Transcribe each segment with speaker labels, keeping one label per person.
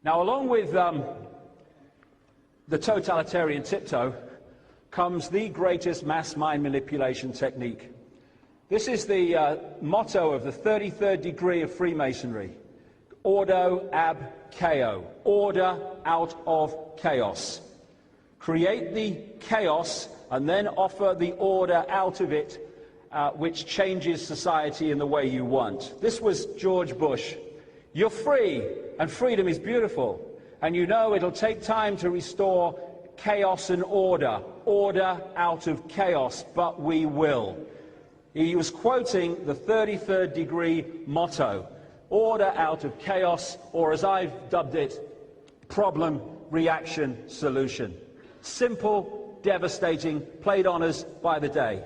Speaker 1: Now, along with the totalitarian tiptoe comes the greatest mass mind manipulation technique. This is the motto of the 33rd degree of Freemasonry. Ordo ab chaos. Order out of chaos. Create the chaos and then offer the order out of it, which changes society in the way you want. This was George Bush. You're free, and freedom is beautiful. And you know it'll take time to restore chaos and order. Order out of chaos, but we will. He was quoting the 33rd degree motto. Order out of chaos, or as I've dubbed it, problem, reaction, solution. Simple, devastating, played on us by the day.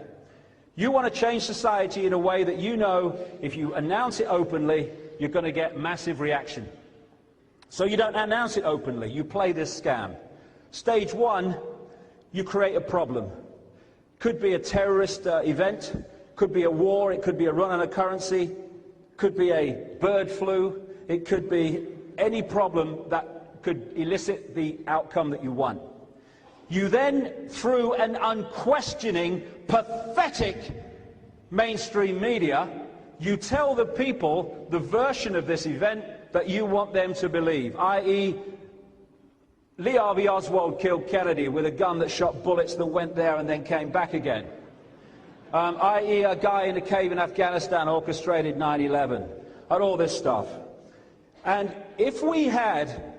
Speaker 1: You want to change society in a way that you know if you announce it openly, you're going to get massive reaction. So you don't announce it openly, you play this scam. Stage one, you create a problem. Could be a terrorist event, could be a war, it could be a run on a currency, could be a bird flu, it could be any problem that could elicit the outcome that you want. You then, through an unquestioning, pathetic mainstream media, you tell the people the version of this event that you want them to believe, i.e. Lee Harvey Oswald killed Kennedy with a gun that shot bullets that went there and then came back again. I.e. a guy in a cave in Afghanistan orchestrated 9/11, and all this stuff. And if we had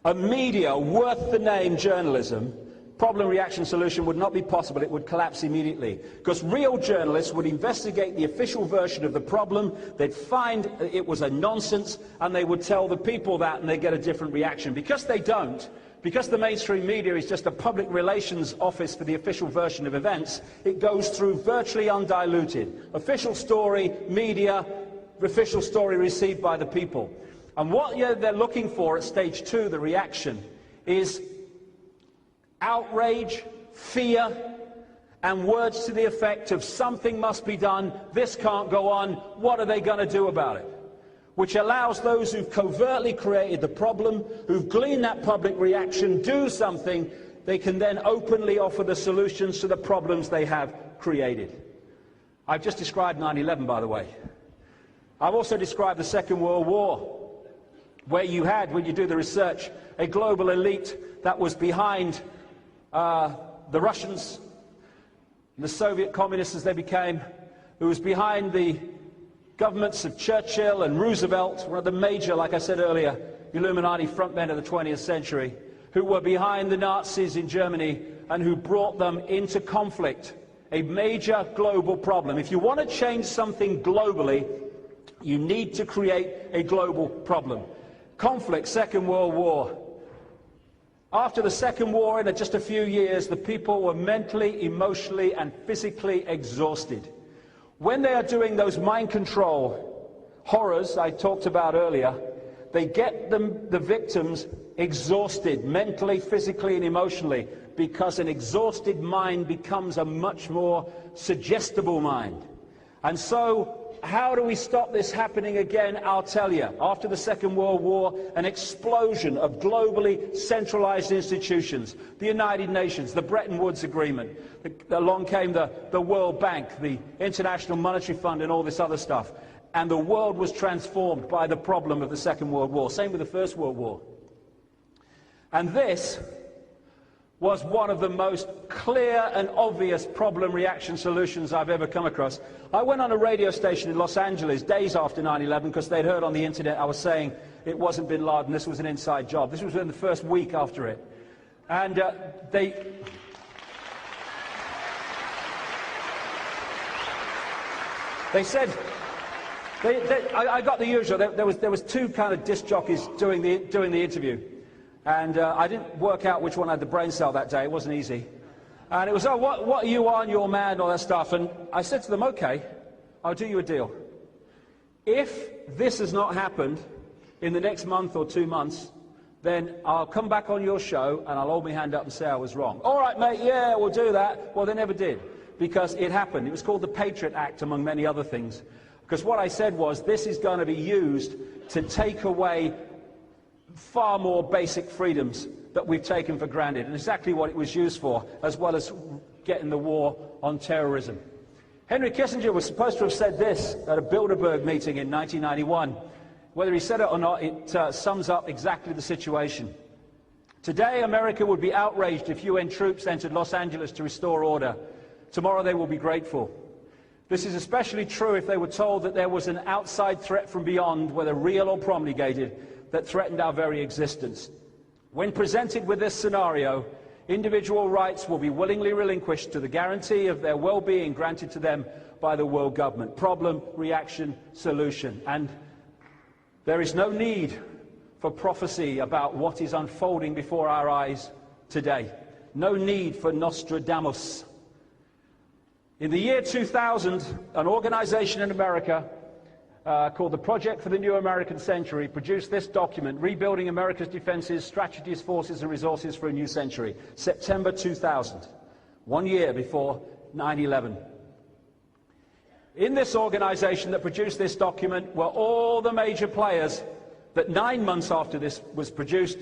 Speaker 1: a media worth the name journalism, problem, reaction, solution would not be possible. It would collapse immediately. Because real journalists would investigate the official version of the problem, they'd find it was a nonsense, and they would tell the people that, and they'd get a different reaction. Because they don't, because the mainstream media is just a public relations office for the official version of events, it goes through virtually undiluted. Official story, media, official story received by the people. And what they're looking for at stage two, the reaction, is outrage, fear, and words to the effect of something must be done, this can't go on, what are they going to do about it? Which allows those who've covertly created the problem, who've gleaned that public reaction, do something, they can then openly offer the solutions to the problems they have created. I've just described 9/11, by the way. I've also described the Second World War, where you had, when you do the research, a global elite that was behind the Russians, the Soviet communists as they became, who was behind the governments of Churchill and Roosevelt, one of the major, like I said earlier, Illuminati frontmen of the 20th century, who were behind the Nazis in Germany and who brought them into conflict, a major global problem. If you want to change something globally, you need to create a global problem. Conflict, Second World War. After the Second War, in just a few years, the people were mentally, emotionally, and physically exhausted. When they are doing those mind control horrors I talked about earlier, they get the victims exhausted, mentally, physically, and emotionally, because an exhausted mind becomes a much more suggestible mind. And so, how do we stop this happening again? I'll tell you. After the Second World War, an explosion of globally centralized institutions, the United Nations, the Bretton Woods Agreement, along came the World Bank, the International Monetary Fund, and all this other stuff. And the world was transformed by the problem of the Second World War. Same with the First World War. And this was one of the most clear and obvious problem, reaction, solutions I've ever come across. I went on a radio station in Los Angeles days after 9/11 because they'd heard on the internet I was saying it wasn't bin Laden, this was an inside job. This was in the first week after it. And they said, I got the usual, there was two kind of disc jockeys doing the interview. And I didn't work out which one had the brain cell that day. It wasn't easy. And it was, oh, what are you on? You're mad, and all that stuff. And I said to them, okay, I'll do you a deal. If this has not happened in the next month or 2 months, then I'll come back on your show and I'll hold my hand up and say I was wrong. All right, mate, yeah, we'll do that. Well, they never did, because it happened. It was called the Patriot Act, among many other things. Because what I said was, this is going to be used to take away far more basic freedoms that we've taken for granted, and exactly what it was used for, as well as getting the war on terrorism. Henry Kissinger was supposed to have said this at a Bilderberg meeting in 1991. Whether he said it or not, it sums up exactly the situation. Today, America would be outraged if UN troops entered Los Angeles to restore order. Tomorrow, they will be grateful. This is especially true if they were told that there was an outside threat from beyond, whether real or promulgated, that threatened our very existence. When presented with this scenario, individual rights will be willingly relinquished to the guarantee of their well-being granted to them by the world government. Problem, reaction, solution. And there is no need for prophecy about what is unfolding before our eyes today. No need for Nostradamus. In the year 2000, an organization in America called the Project for the New American Century produced this document, Rebuilding America's Defenses, Strategies, Forces and Resources for a New Century, September 2000, 1 year before 9/11. In this organization that produced this document were all the major players that 9 months after this was produced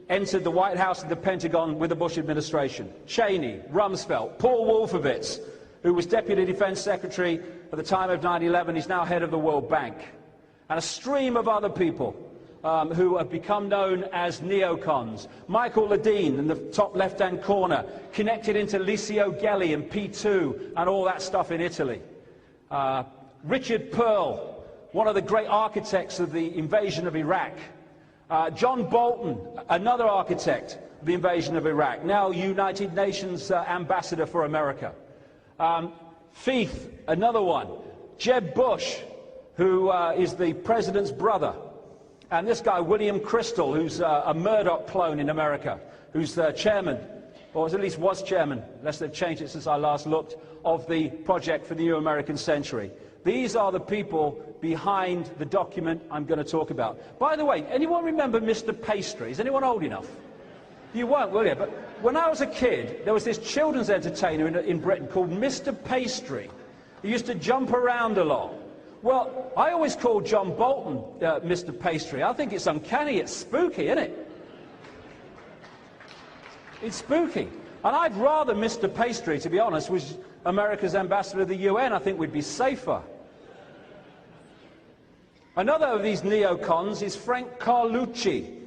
Speaker 1: entered the White House and the Pentagon with the Bush administration. Cheney, Rumsfeld, Paul Wolfowitz, who was Deputy Defense Secretary at the time of 9/11, he's now head of the World Bank, and a stream of other people who have become known as neocons. Michael Ledeen in the top left-hand corner, connected into Licio Gelli and P2 and all that stuff in Italy. Richard Pearl, one of the great architects of the invasion of Iraq. John Bolton, another architect of the invasion of Iraq, now United Nations ambassador for America. Feith, another one. Jeb Bush, who is the president's brother. And this guy, William Crystal, who's a Murdoch clone in America, who's the chairman, or at least was chairman, unless they've changed it since I last looked, of the Project for the New American Century. These are the people behind the document I'm going to talk about. By the way, anyone remember Mr. Pastry? Is anyone old enough? You won't, will you? But when I was a kid, there was this children's entertainer in Britain called Mr. Pastry. He used to jump around a lot. Well, I always called John Bolton Mr. Pastry. I think it's uncanny, it's spooky, isn't it? It's spooky. And I'd rather Mr. Pastry, to be honest, was America's ambassador to the UN. I think we'd be safer. Another of these neocons is Frank Carlucci,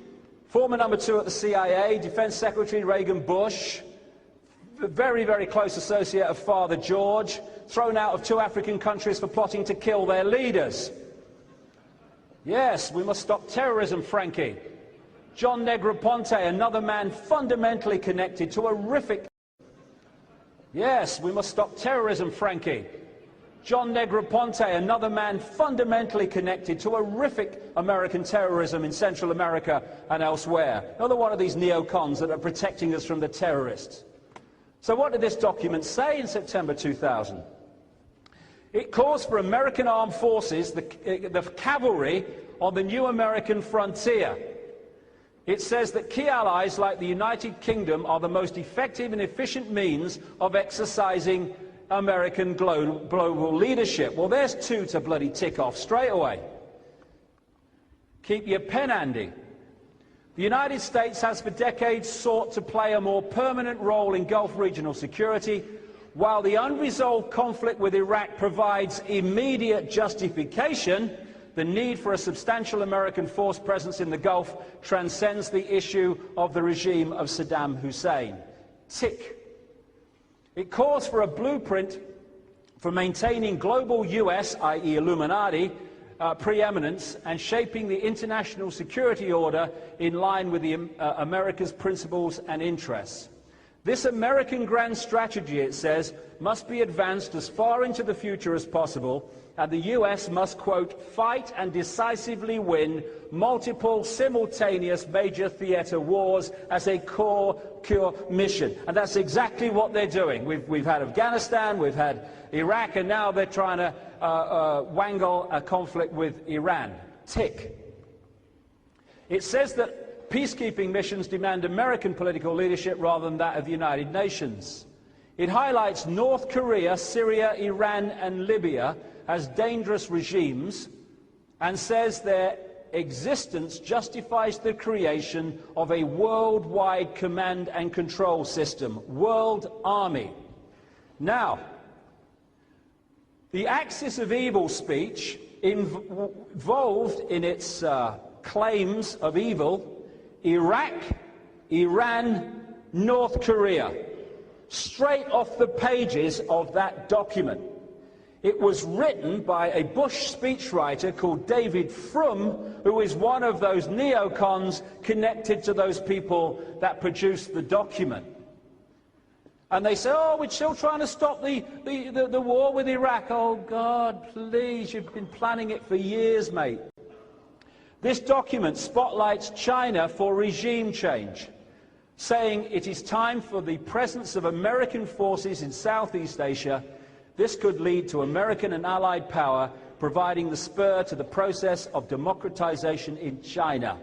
Speaker 1: former number 2 at the CIA, Defense Secretary Reagan Bush, a very, very close associate of Father George, thrown out of 2 African countries for plotting to kill their leaders. Yes, we must stop terrorism, Frankie. John Negroponte, another man fundamentally connected to horrific... Yes, we must stop terrorism, Frankie. John Negroponte, another man fundamentally connected to horrific American terrorism in Central America and elsewhere. Another one of these neocons that are protecting us from the terrorists. So what did this document say in September 2000? It calls for American armed forces, the cavalry, on the new American frontier. It says that key allies like the United Kingdom are the most effective and efficient means of exercising American global leadership. Well, there's 2 to bloody tick off straight away. Keep your pen handy. The United States has for decades sought to play a more permanent role in Gulf regional security, while the unresolved conflict with Iraq provides immediate justification. The need for a substantial American force presence in the Gulf transcends the issue of the regime of Saddam Hussein. Tick. It calls for a blueprint for maintaining global US, i.e. Illuminati, preeminence and shaping the international security order in line with America's principles and interests. This American grand strategy, it says, must be advanced as far into the future as possible, and the US must, quote, fight and decisively win multiple simultaneous major theater wars as a core mission. And that's exactly what they're doing. We've had Afghanistan, we've had Iraq, and now they're trying to wangle a conflict with Iran. Tick. It says that peacekeeping missions demand American political leadership rather than that of the United Nations. It highlights North Korea, Syria, Iran and Libya as dangerous regimes and says they're existence justifies the creation of a worldwide command and control system, World Army. Now, the axis of evil speech involved in its claims of evil, Iraq, Iran, North Korea, straight off the pages of that document. It was written by a Bush speechwriter called David Frum, who is one of those neocons connected to those people that produced the document. And they say, oh, we're still trying to stop the war with Iraq. Oh, God, please, you've been planning it for years, mate. This document spotlights China for regime change, saying it is time for the presence of American forces in Southeast Asia. This could lead to American and Allied power, providing the spur to the process of democratization in China.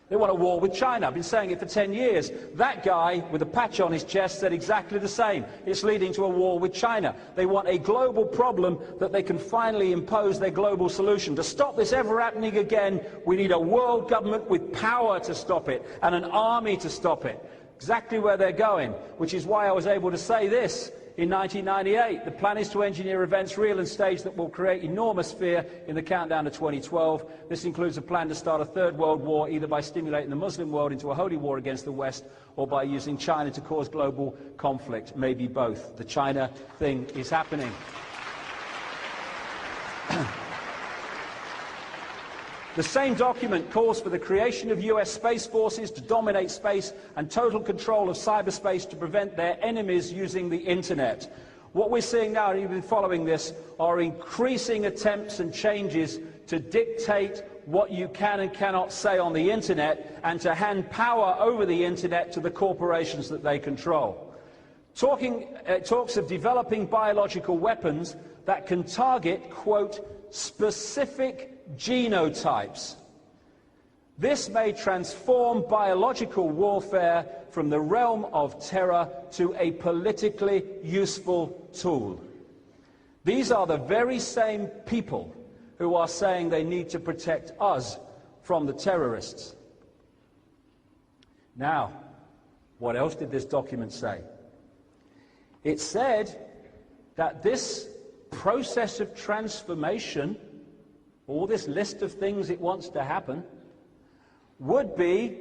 Speaker 1: They want a war with China. I've been saying it for 10 years. That guy with a patch on his chest said exactly the same. It's leading to a war with China. They want a global problem that they can finally impose their global solution. To stop this ever happening again, we need a world government with power to stop it and an army to stop it. Exactly where they're going, which is why I was able to say this in 1998. The plan is to engineer events real and staged that will create enormous fear in the countdown to 2012. This includes a plan to start a third world war, either by stimulating the Muslim world into a holy war against the West or by using China to cause global conflict. Maybe both. The China thing is happening. The same document calls for the creation of US space forces to dominate space and total control of cyberspace to prevent their enemies using the internet. What we're seeing now, and you've been following this, are increasing attempts and changes to dictate what you can and cannot say on the internet and to hand power over the internet to the corporations that they control. Talks of developing biological weapons that can target, quote, specific genotypes. This may transform biological warfare from the realm of terror to a politically useful tool. These are the very same people who are saying they need to protect us from the terrorists. Now, what else did this document say? It said that this process of transformation, all this list of things it wants to happen, would be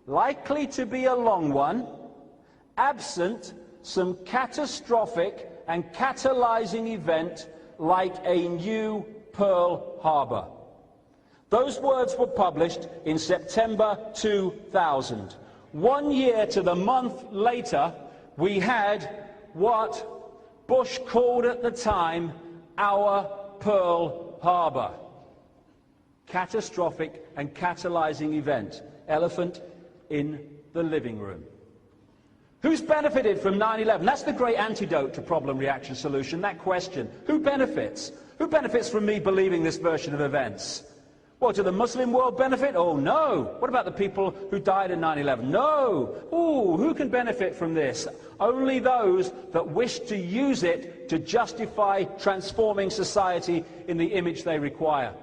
Speaker 1: likely to be a long one, absent some catastrophic and catalyzing event like a new Pearl Harbor. Those words were published in September 2000. 1 year to the month later, we had what Bush called at the time our Pearl Harbor. Catastrophic and catalyzing event. Elephant in the living room. Who's benefited from 9/11? That's the great antidote to problem, reaction, solution, that question. Who benefits? Who benefits from me believing this version of events? Well, do the Muslim world benefit? Oh, no. What about the people who died in 9/11? No. Ooh, who can benefit from this? Only those that wish to use it to justify transforming society in the image they require.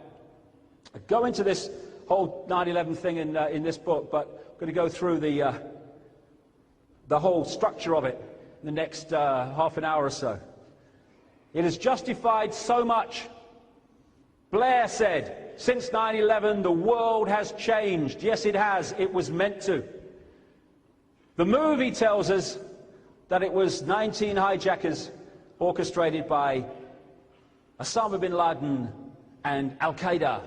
Speaker 1: I go into this whole 9/11 thing in this book, but I'm going to go through the whole structure of it in the next half an hour or so. It has justified so much. Blair said, since 9/11, the world has changed. Yes, it has. It was meant to. The movie tells us that it was 19 hijackers orchestrated by Osama bin Laden and Al-Qaeda.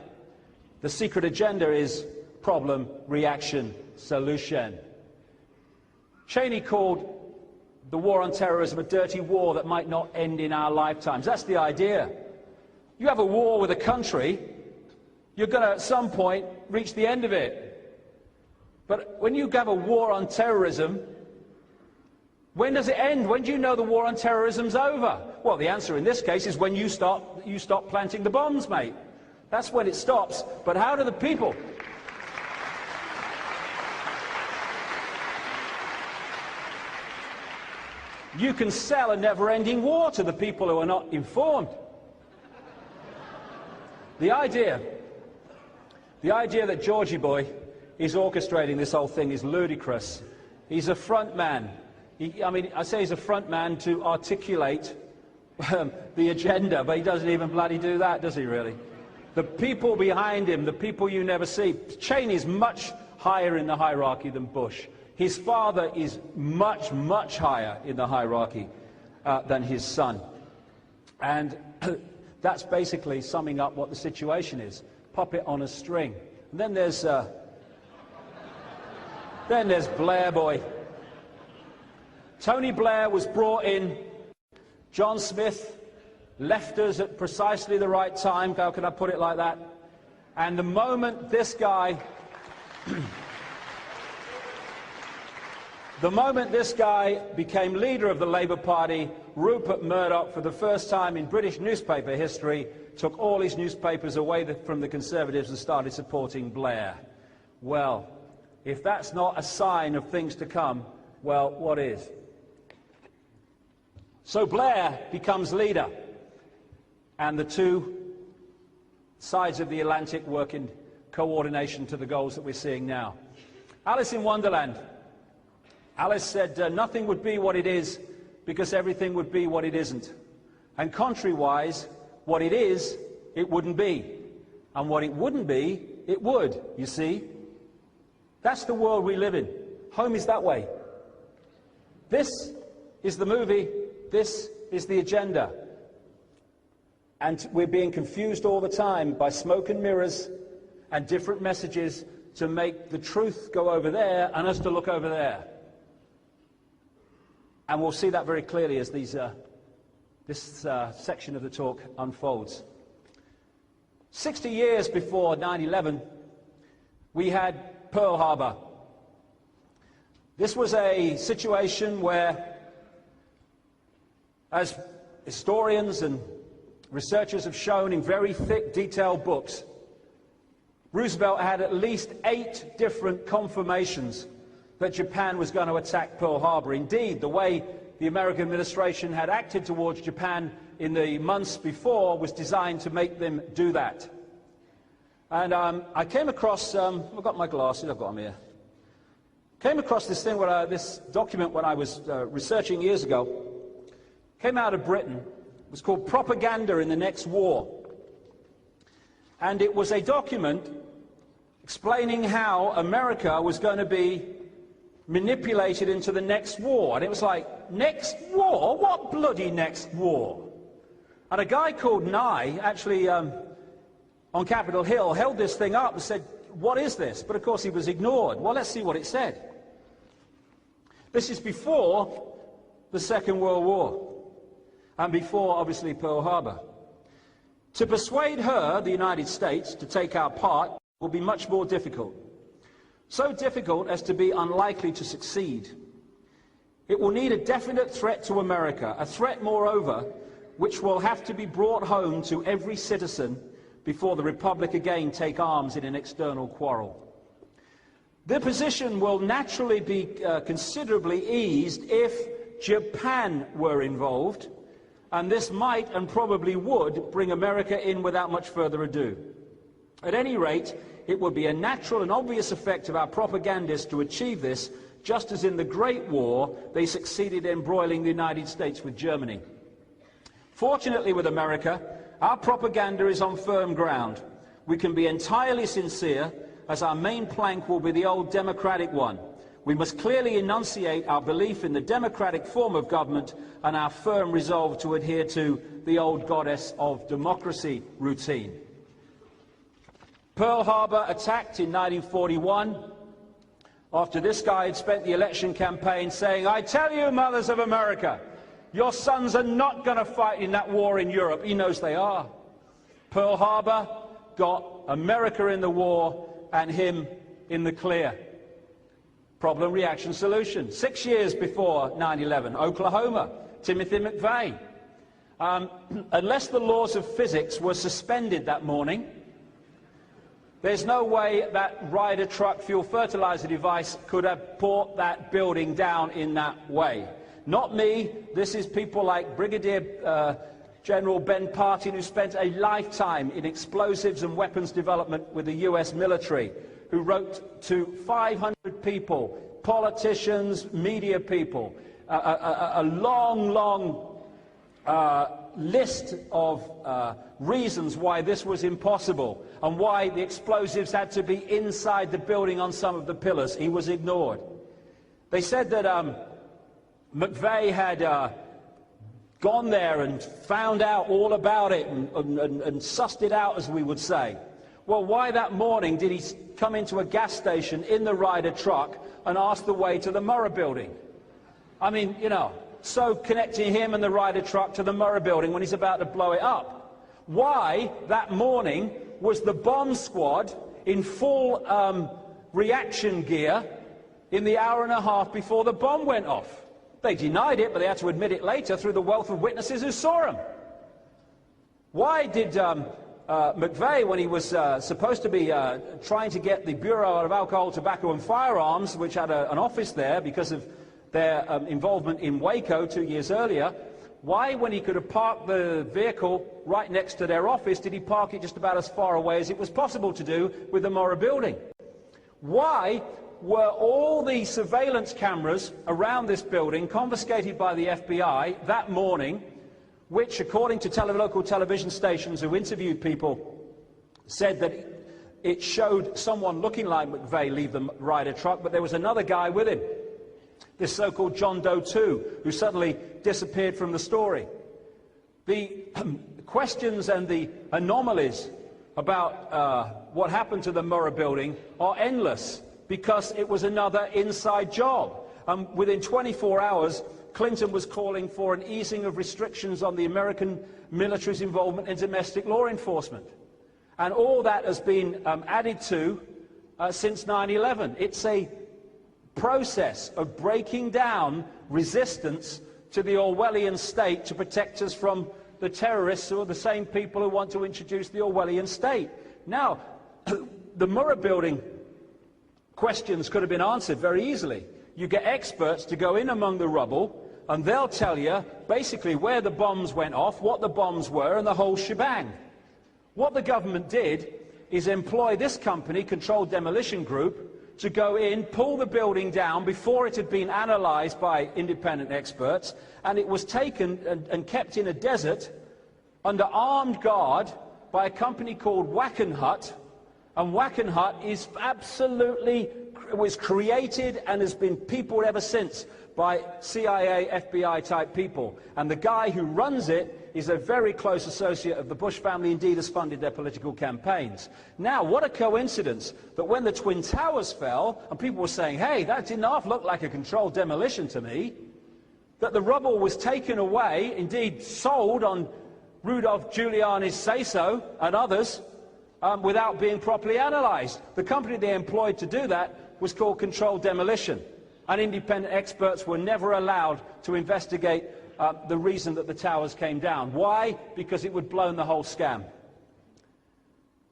Speaker 1: The secret agenda is problem, reaction, solution. Cheney called the war on terrorism a dirty war that might not end in our lifetimes. That's the idea. You have a war with a country, you're going to at some point reach the end of it. But when you have a war on terrorism, when does it end? When do you know the war on terrorism's over? Well, the answer in this case is when you stop planting the bombs, mate. That's when it stops. But how do the people? You can sell a never-ending war to the people who are not informed. The idea The idea that Georgie boy is orchestrating this whole thing is ludicrous. He's a front man. I say he's a front man to articulate the agenda, but he doesn't even bloody do that, does he really? The people behind him, the people you never see. Cheney is much higher in the hierarchy than Bush. His father is much, much higher in the hierarchy than his son. And that's basically summing up what the situation is. Puppet on a string. And then there's Blair boy. Tony Blair was brought in. John Smith left us at precisely the right time. How can I put it like that? And the moment this guy became leader of the Labour Party, Rupert Murdoch, for the first time in British newspaper history, took all his newspapers away from the Conservatives and started supporting Blair. Well, if that's not a sign of things to come, well, what is? So Blair becomes leader, and the two sides of the Atlantic work in coordination to the goals that we're seeing now. Alice in Wonderland. Alice said nothing would be what it is because everything would be what it isn't. And contrary-wise, what it is, it wouldn't be. And what it wouldn't be, it would, you see. That's the world we live in. Home is that way. This is the movie. This is the agenda. And we're being confused all the time by smoke and mirrors and different messages to make the truth go over there and us to look over there. And we'll see that very clearly as this section of the talk unfolds. 60 years before 9/11, we had Pearl Harbor. This was a situation where, as historians and researchers have shown in very thick, detailed books, Roosevelt had at least 8 different confirmations that Japan was going to attack Pearl Harbor. Indeed, the way the American administration had acted towards Japan in the months before was designed to make them do that. And I came across, I've got my glasses, I've got them here. Came across this thing, this document when I was researching years ago. Came out of Britain. It was called Propaganda in the Next War. And it was a document explaining how America was going to be manipulated into the next war. And it was like, next war? What bloody next war? And a guy called Nye, actually on Capitol Hill, held this thing up and said, what is this? But of course he was ignored. Well, let's see what it said. This is before the Second World War. And before, obviously, Pearl Harbor. To persuade her, the United States, to take our part will be much more difficult. So difficult as to be unlikely to succeed. It will need a definite threat to America, a threat, moreover, which will have to be brought home to every citizen before the Republic again take arms in an external quarrel. The position will naturally be considerably eased if Japan were involved, and this might and probably would bring America in without much further ado. At any rate, it would be a natural and obvious effect of our propagandists to achieve this, just as in the Great War they succeeded in embroiling the United States with Germany. Fortunately with America, our propaganda is on firm ground. We can be entirely sincere, as our main plank will be the old democratic one. We must clearly enunciate our belief in the democratic form of government and our firm resolve to adhere to the old goddess of democracy routine. Pearl Harbor attacked in 1941, after this guy had spent the election campaign saying, I tell you, mothers of America, your sons are not going to fight in that war in Europe. He knows they are. Pearl Harbor got America in the war and him in the clear. Problem, reaction, solution. 6 years before 9/11, Oklahoma, Timothy McVeigh. Unless the laws of physics were suspended that morning, there's no way that Ryder truck fuel fertilizer device could have brought that building down in that way. Not me. This is people like Brigadier General Ben Partin, who spent a lifetime in explosives and weapons development with the US military, who wrote to 500 people, politicians, media people, a long list of reasons why this was impossible and why the explosives had to be inside the building on some of the pillars. He was ignored. They said that McVeigh had gone there and found out all about it and sussed it out, as we would say. Well, why that morning did he come into a gas station in the Ryder truck and ask the way to the Murrah building? I mean, you know, so connecting him and the Ryder truck to the Murrah building when he's about to blow it up. Why that morning was the bomb squad in full reaction gear in the hour and a half before the bomb went off? They denied it, but they had to admit it later through the wealth of witnesses who saw him. Why did McVeigh, when he was supposed to be trying to get the Bureau of Alcohol, Tobacco and Firearms, which had an office there because of their involvement in Waco 2 years earlier, why, when he could have parked the vehicle right next to their office, did he park it just about as far away as it was possible to do with the Murrah building? Why were all the surveillance cameras around this building confiscated by the FBI that morning, which, according to local television stations who interviewed people, said that it showed someone looking like McVeigh leave the Ryder truck, but there was another guy with him, this so-called John Doe 2, who suddenly disappeared from the story. The questions and the anomalies about what happened to the Murrah building are endless, because it was another inside job. Within 24 hours, Clinton was calling for an easing of restrictions on the American military's involvement in domestic law enforcement. And all that has been added to since 9/11. It's a process of breaking down resistance to the Orwellian state to protect us from the terrorists who are the same people who want to introduce the Orwellian state. Now, the Murrah building questions could have been answered very easily. You get experts to go in among the rubble, and they'll tell you basically where the bombs went off, what the bombs were, and the whole shebang. What the government did is employ this company, Controlled Demolition Group, to go in, pull the building down before it had been analysed by independent experts, and it was taken and kept in a desert under armed guard by a company called Wackenhut. And Wackenhut is absolutely, was created and has been peopled ever since by CIA, FBI type people. And the guy who runs it is a very close associate of the Bush family, indeed has funded their political campaigns. Now, what a coincidence that when the Twin Towers fell, and people were saying, hey, that didn't half look like a controlled demolition to me, that the rubble was taken away, indeed sold on Rudolph Giuliani's say-so and others, without being properly analysed. The company they employed to do that was called Controlled Demolition, and independent experts were never allowed to investigate the reason that the towers came down. Why? Because it would blown the whole scam.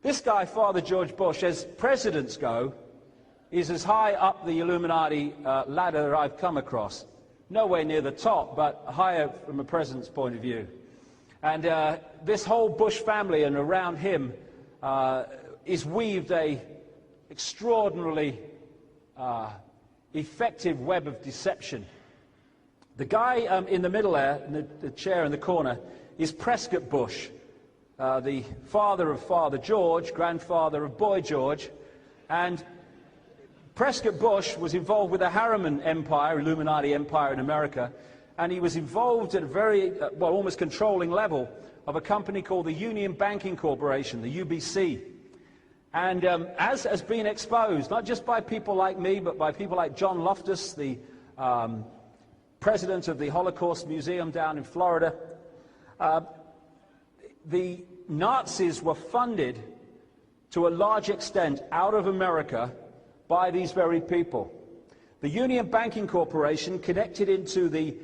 Speaker 1: This guy, Father George Bush, as presidents go, is as high up the Illuminati ladder that I've come across. Nowhere near the top, but higher from a president's point of view. And this whole Bush family and around him is weaved a extraordinarily effective web of deception. The guy in the middle there, in the chair in the corner, is Prescott Bush, the father of Father George, grandfather of Boy George. And Prescott Bush was involved with the Harriman Empire, Illuminati empire in America, and he was involved at a very, well, almost controlling level of a company called the Union Banking Corporation, the UBC. And as has been exposed, not just by people like me, but by people like John Loftus, the president of the Holocaust Museum down in Florida, the Nazis were funded to a large extent out of America by these very people. The Union Banking Corporation connected into the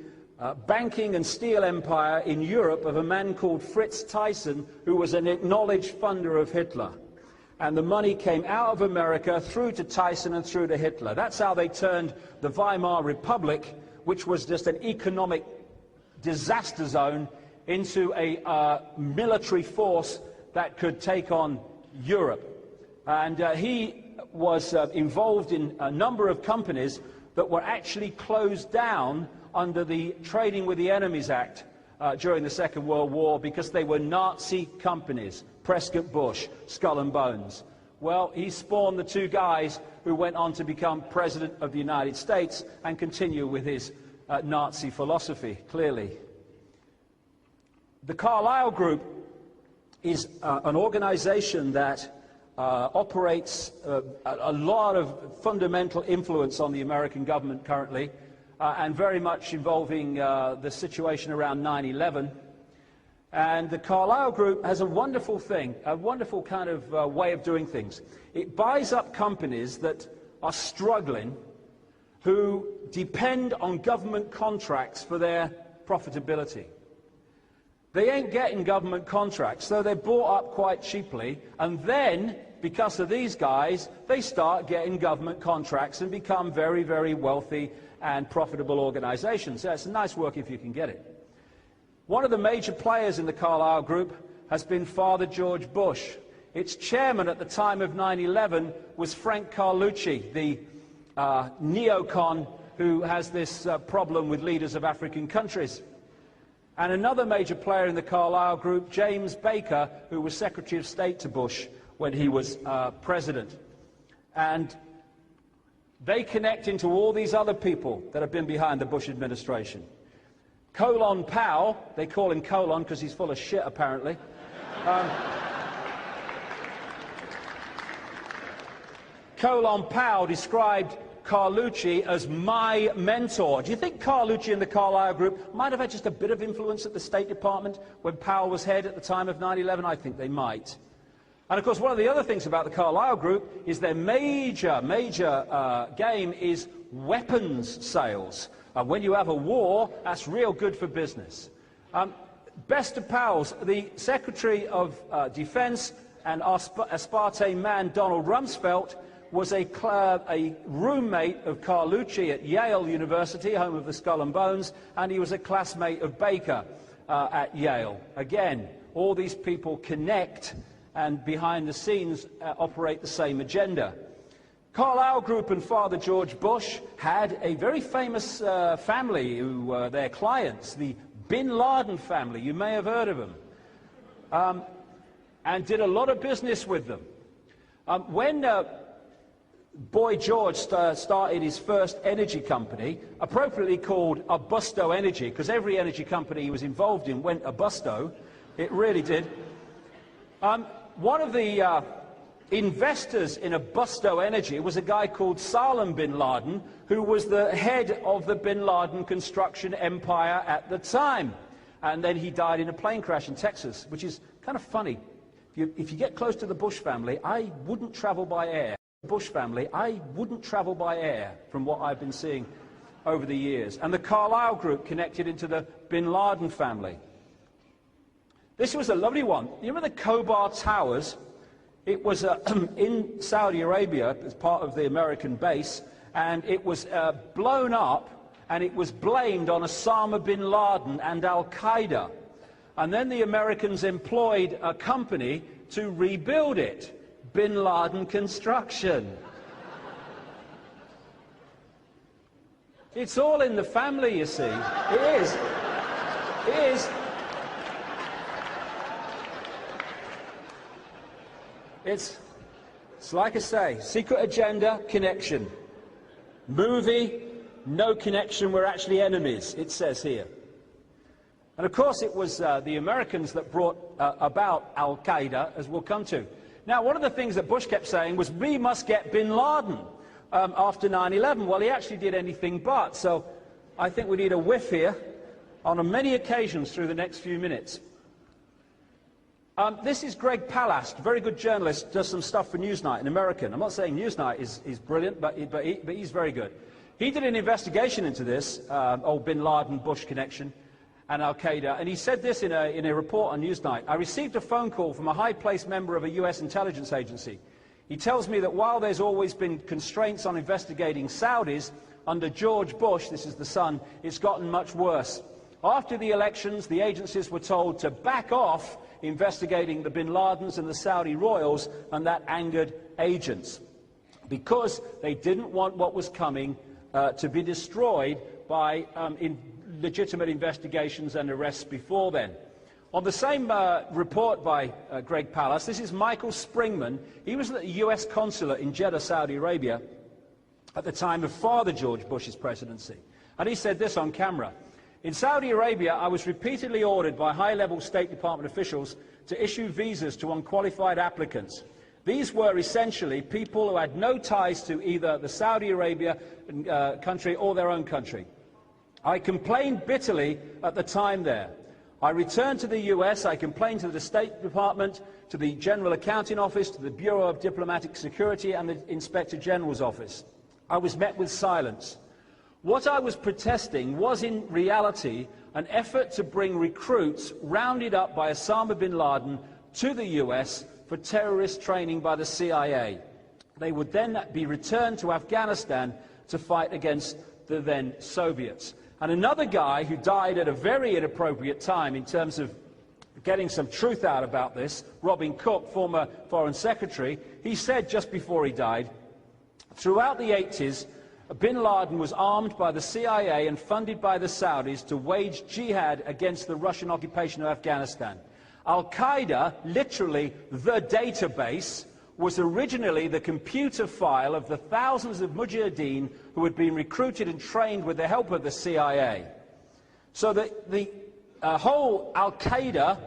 Speaker 1: banking and steel empire in Europe of a man called Fritz Thyssen, who was an acknowledged funder of Hitler. And the money came out of America through to Thyssen and through to Hitler. That's how they turned the Weimar Republic, which was just an economic disaster zone, into a military force that could take on Europe. And he was involved in a number of companies that were actually closed down under the Trading with the Enemies Act during the Second World War because they were Nazi companies, Prescott Bush, Skull and Bones. Well, he spawned the two guys who went on to become President of the United States and continue with his Nazi philosophy, clearly. The Carlyle Group is an organization that operates a lot of fundamental influence on the American government currently, and very much involving the situation around 9/11. And the Carlyle Group has a wonderful thing, a wonderful kind of way of doing things. It buys up companies that are struggling, who depend on government contracts for their profitability. They ain't getting government contracts, so they're bought up quite cheaply, and then, because of these guys, they start getting government contracts and become very, very wealthy and profitable organizations. So it's nice work if you can get it. One of the major players in the Carlyle Group has been Father George Bush. Its chairman at the time of 9/11 was Frank Carlucci, the neocon who has this problem with leaders of African countries. And another major player in the Carlyle Group, James Baker, who was Secretary of State to Bush when he was president. And they connect into all these other people that have been behind the Bush administration. Colin Powell, they call him Colin because he's full of shit apparently. Colin Powell described Carlucci as my mentor. Do you think Carlucci and the Carlyle Group might have had just a bit of influence at the State Department when Powell was head at the time of 9/11? I think they might. And of course, one of the other things about the Carlyle Group is their major game is weapons sales. When you have a war, that's real good for business. Best of pals, the Secretary of Defense and aspartame man Donald Rumsfeld was a roommate of Carlucci at Yale University, home of the Skull and Bones, and he was a classmate of Baker at Yale. Again, all these people connect and behind the scenes operate the same agenda. Carlyle Group and Father George Bush had a very famous family who were their clients, the Bin Laden family. You may have heard of them, and did a lot of business with them. When Boy George started his first energy company, appropriately called Abusto Energy, because every energy company he was involved in went abusto. It really did. One of the investors in Abusto Energy was a guy called Salem bin Laden, who was the head of the bin Laden construction empire at the time. And then he died in a plane crash in Texas, which is kind of funny. If you get close to the Bush family, I wouldn't travel by air. Bush family, I wouldn't travel by air, from what I've been seeing over the years. And the Carlyle Group connected into the Bin Laden family. This was a lovely one. You remember the Khobar Towers? It was in Saudi Arabia as part of the American base, and it was blown up, and it was blamed on Osama bin Laden and Al-Qaeda. And then the Americans employed a company to rebuild it. Bin Laden Construction. It's all in the family, you see. It is. It is. It's like I say, secret agenda, connection. Movie, no connection, we're actually enemies, it says here. And of course it was the Americans that brought about Al-Qaeda, as we'll come to. Now, one of the things that Bush kept saying was, we must get bin Laden after 9/11. Well, he actually did anything but. So I think we need a whiff here on many occasions through the next few minutes. This is Greg Palast, very good journalist, does some stuff for Newsnight, an American. I'm not saying Newsnight is brilliant, but he's very good. He did an investigation into this old bin Laden Bush connection and Al-Qaeda, and he said this in a report on Newsnight. I received a phone call from a high-placed member of a US intelligence agency. He tells me that while there's always been constraints on investigating Saudis, under George Bush, this is the son, it's gotten much worse. After the elections, the agencies were told to back off investigating the bin Ladens and the Saudi royals, and that angered agents because they didn't want what was coming to be destroyed by legitimate investigations and arrests before then. On the same report by Greg Pallas, this is Michael Springman. He was the US consulate in Jeddah, Saudi Arabia, at the time of Father George Bush's presidency. And he said this on camera. In Saudi Arabia, I was repeatedly ordered by high-level State Department officials to issue visas to unqualified applicants. These were essentially people who had no ties to either the Saudi Arabia country or their own country. I complained bitterly at the time there. I returned to the US, I complained to the State Department, to the General Accounting Office, to the Bureau of Diplomatic Security and the Inspector General's office. I was met with silence. What I was protesting was in reality an effort to bring recruits rounded up by Osama bin Laden to the US for terrorist training by the CIA. They would then be returned to Afghanistan to fight against the then Soviets. And another guy who died at a very inappropriate time in terms of getting some truth out about this, Robin Cook, former Foreign Secretary, he said just before he died, throughout the 80s, bin Laden was armed by the CIA and funded by the Saudis to wage jihad against the Russian occupation of Afghanistan. Al-Qaeda, literally the database, was originally the computer file of the thousands of mujahideen who had been recruited and trained with the help of the CIA. So the whole Al-Qaeda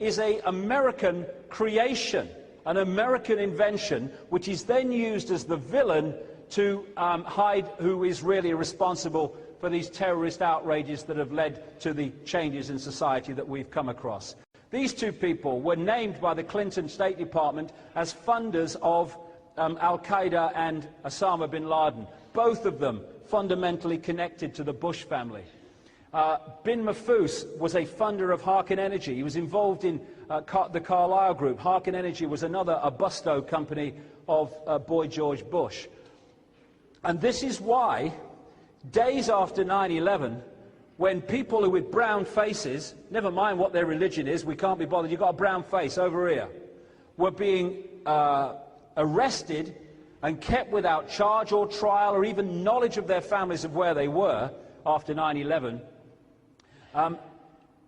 Speaker 1: is an American creation, an American invention, which is then used as the villain to hide who is really responsible for these terrorist outrages that have led to the changes in society that we've come across. These two people were named by the Clinton State Department as funders of Al-Qaeda and Osama bin Laden, both of them fundamentally connected to the Bush family. Bin Mafous was a funder of Harkin Energy. He was involved in the Carlyle Group. Harkin Energy was another Abusto company of Boy George Bush. And this is why, days after 9/11, when people who with brown faces, never mind what their religion is, we can't be bothered, you've got a brown face over here, were being arrested and kept without charge or trial or even knowledge of their families of where they were after 9/11,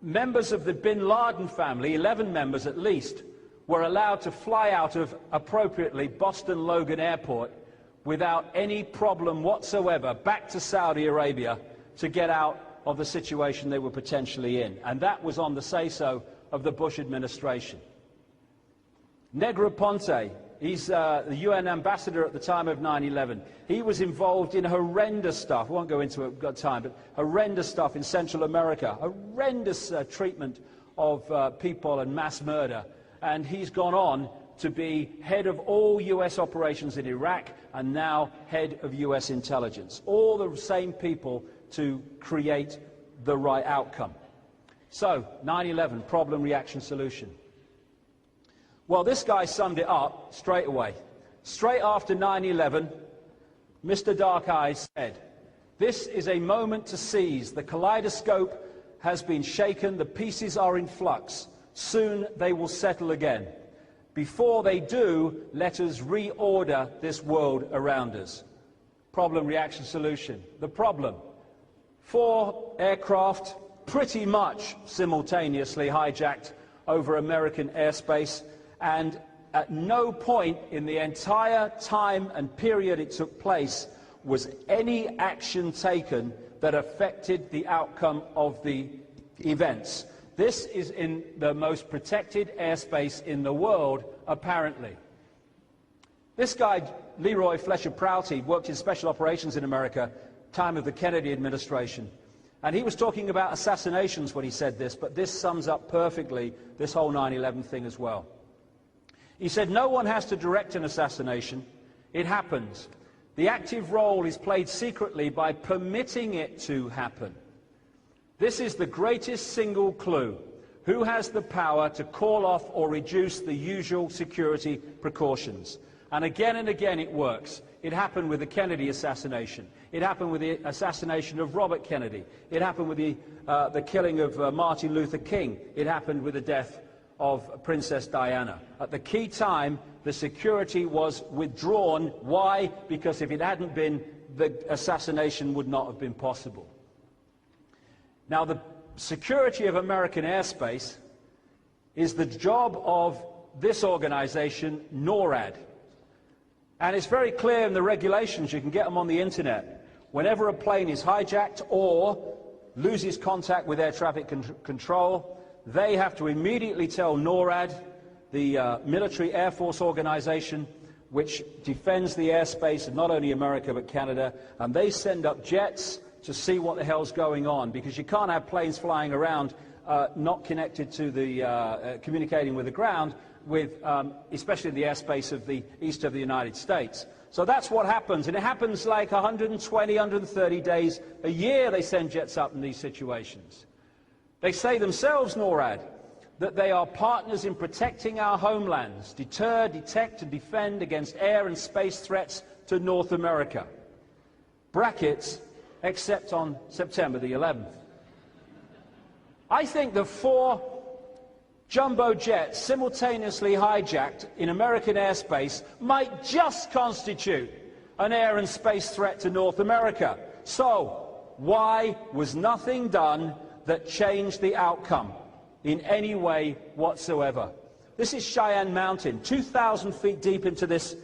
Speaker 1: members of the bin Laden family, 11 members at least, were allowed to fly out of, appropriately, Boston Logan Airport without any problem whatsoever back to Saudi Arabia to get out of the situation they were potentially in. And that was on the say-so of the Bush administration. Negroponte, he's the UN ambassador at the time of 9/11. He was involved in horrendous stuff. I won't go into it, we've got time, but horrendous stuff in Central America, horrendous treatment of people and mass murder. And he's gone on to be head of all US operations in Iraq and now head of US intelligence. All the same people to create the right outcome. So, 9/11, problem, reaction, solution. Well, this guy summed it up straight away. Straight after 9/11, Mr. Dark Eyes said, "This is a moment to seize. The kaleidoscope has been shaken. The pieces are in flux. Soon they will settle again. Before they do, let us reorder this world around us." Problem, reaction, solution. The problem: 4 aircraft pretty much simultaneously hijacked over American airspace, and at no point in the entire time and period it took place was any action taken that affected the outcome of the events. This is in the most protected airspace in the world, apparently. This guy, Leroy Fletcher Prouty, worked in special operations in America, time of the Kennedy administration. And he was talking about assassinations when he said this, but this sums up perfectly this whole 9/11 thing as well. He said, "No one has to direct an assassination. It happens. The active role is played secretly by permitting it to happen. This is the greatest single clue. Who has the power to call off or reduce the usual security precautions? And again it works. It happened with the Kennedy assassination. It happened with the assassination of Robert Kennedy. It happened with the killing of Martin Luther King. It happened with the death of Princess Diana. At the key time, the security was withdrawn. Why? Because if it hadn't been, the assassination would not have been possible. Now, the security of American airspace is the job of this organization, NORAD. And it's very clear in the regulations, you can get them on the internet. Whenever a plane is hijacked or loses contact with air traffic control, they have to immediately tell NORAD, the military Air Force organization, which defends the airspace of not only America but Canada, and they send up jets to see what the hell's going on, because you can't have planes flying around not connected to the communicating with the ground, with especially the airspace of the east of the United States. So that's what happens, and it happens like 120, 130 days a year they send jets up in these situations. They say themselves, NORAD, that they are partners in protecting our homelands, deter, detect and defend against air and space threats to North America. Brackets, except on September the 11th. I think the 4 jumbo jets simultaneously hijacked in American airspace might just constitute an air and space threat to North America. So, why was nothing done that changed the outcome in any way whatsoever? This is Cheyenne Mountain. 2,000 feet deep into this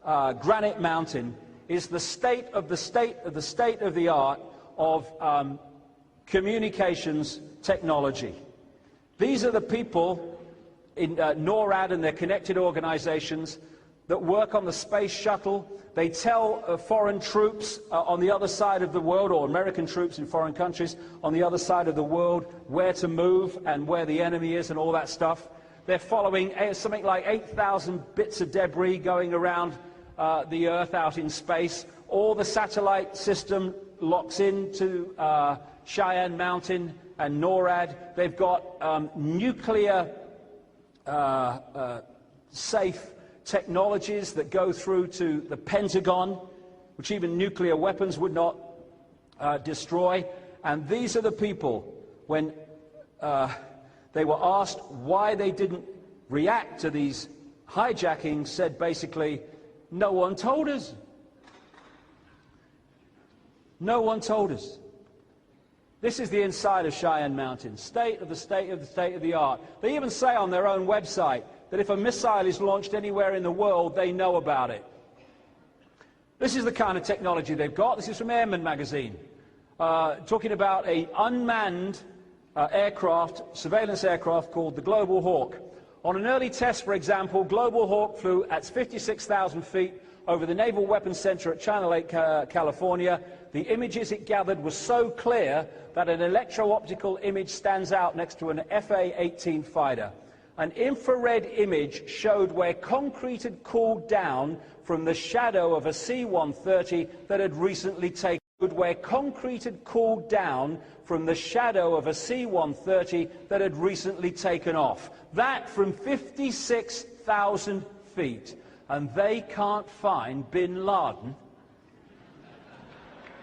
Speaker 1: granite mountain is the state of the art of communications technology. These are the people in NORAD and their connected organizations that work on the space shuttle. They tell foreign troops on the other side of the world, or American troops in foreign countries on the other side of the world, where to move and where the enemy is and all that stuff. They're following something like 8,000 bits of debris going around the Earth out in space. All the satellite system locks into Cheyenne Mountain and NORAD. They've got nuclear safe technologies that go through to the Pentagon, which even nuclear weapons would not destroy. And these are the people, when they were asked why they didn't react to these hijackings, said basically, no one told us. No one told us. This is the inside of Cheyenne Mountain, state of the art. They even say on their own website that if a missile is launched anywhere in the world, they know about it. This is the kind of technology they've got. This is from Airman magazine, talking about an unmanned aircraft, surveillance aircraft called the Global Hawk. On an early test, for example, Global Hawk flew at 56,000 feet over the Naval Weapons Center at China Lake, California. The images it gathered were so clear that an electro-optical image stands out next to an FA-18 fighter. An infrared image showed where concrete had cooled down from the shadow of a C-130 that had recently taken off. That from 56,000 feet. And they can't find bin Laden.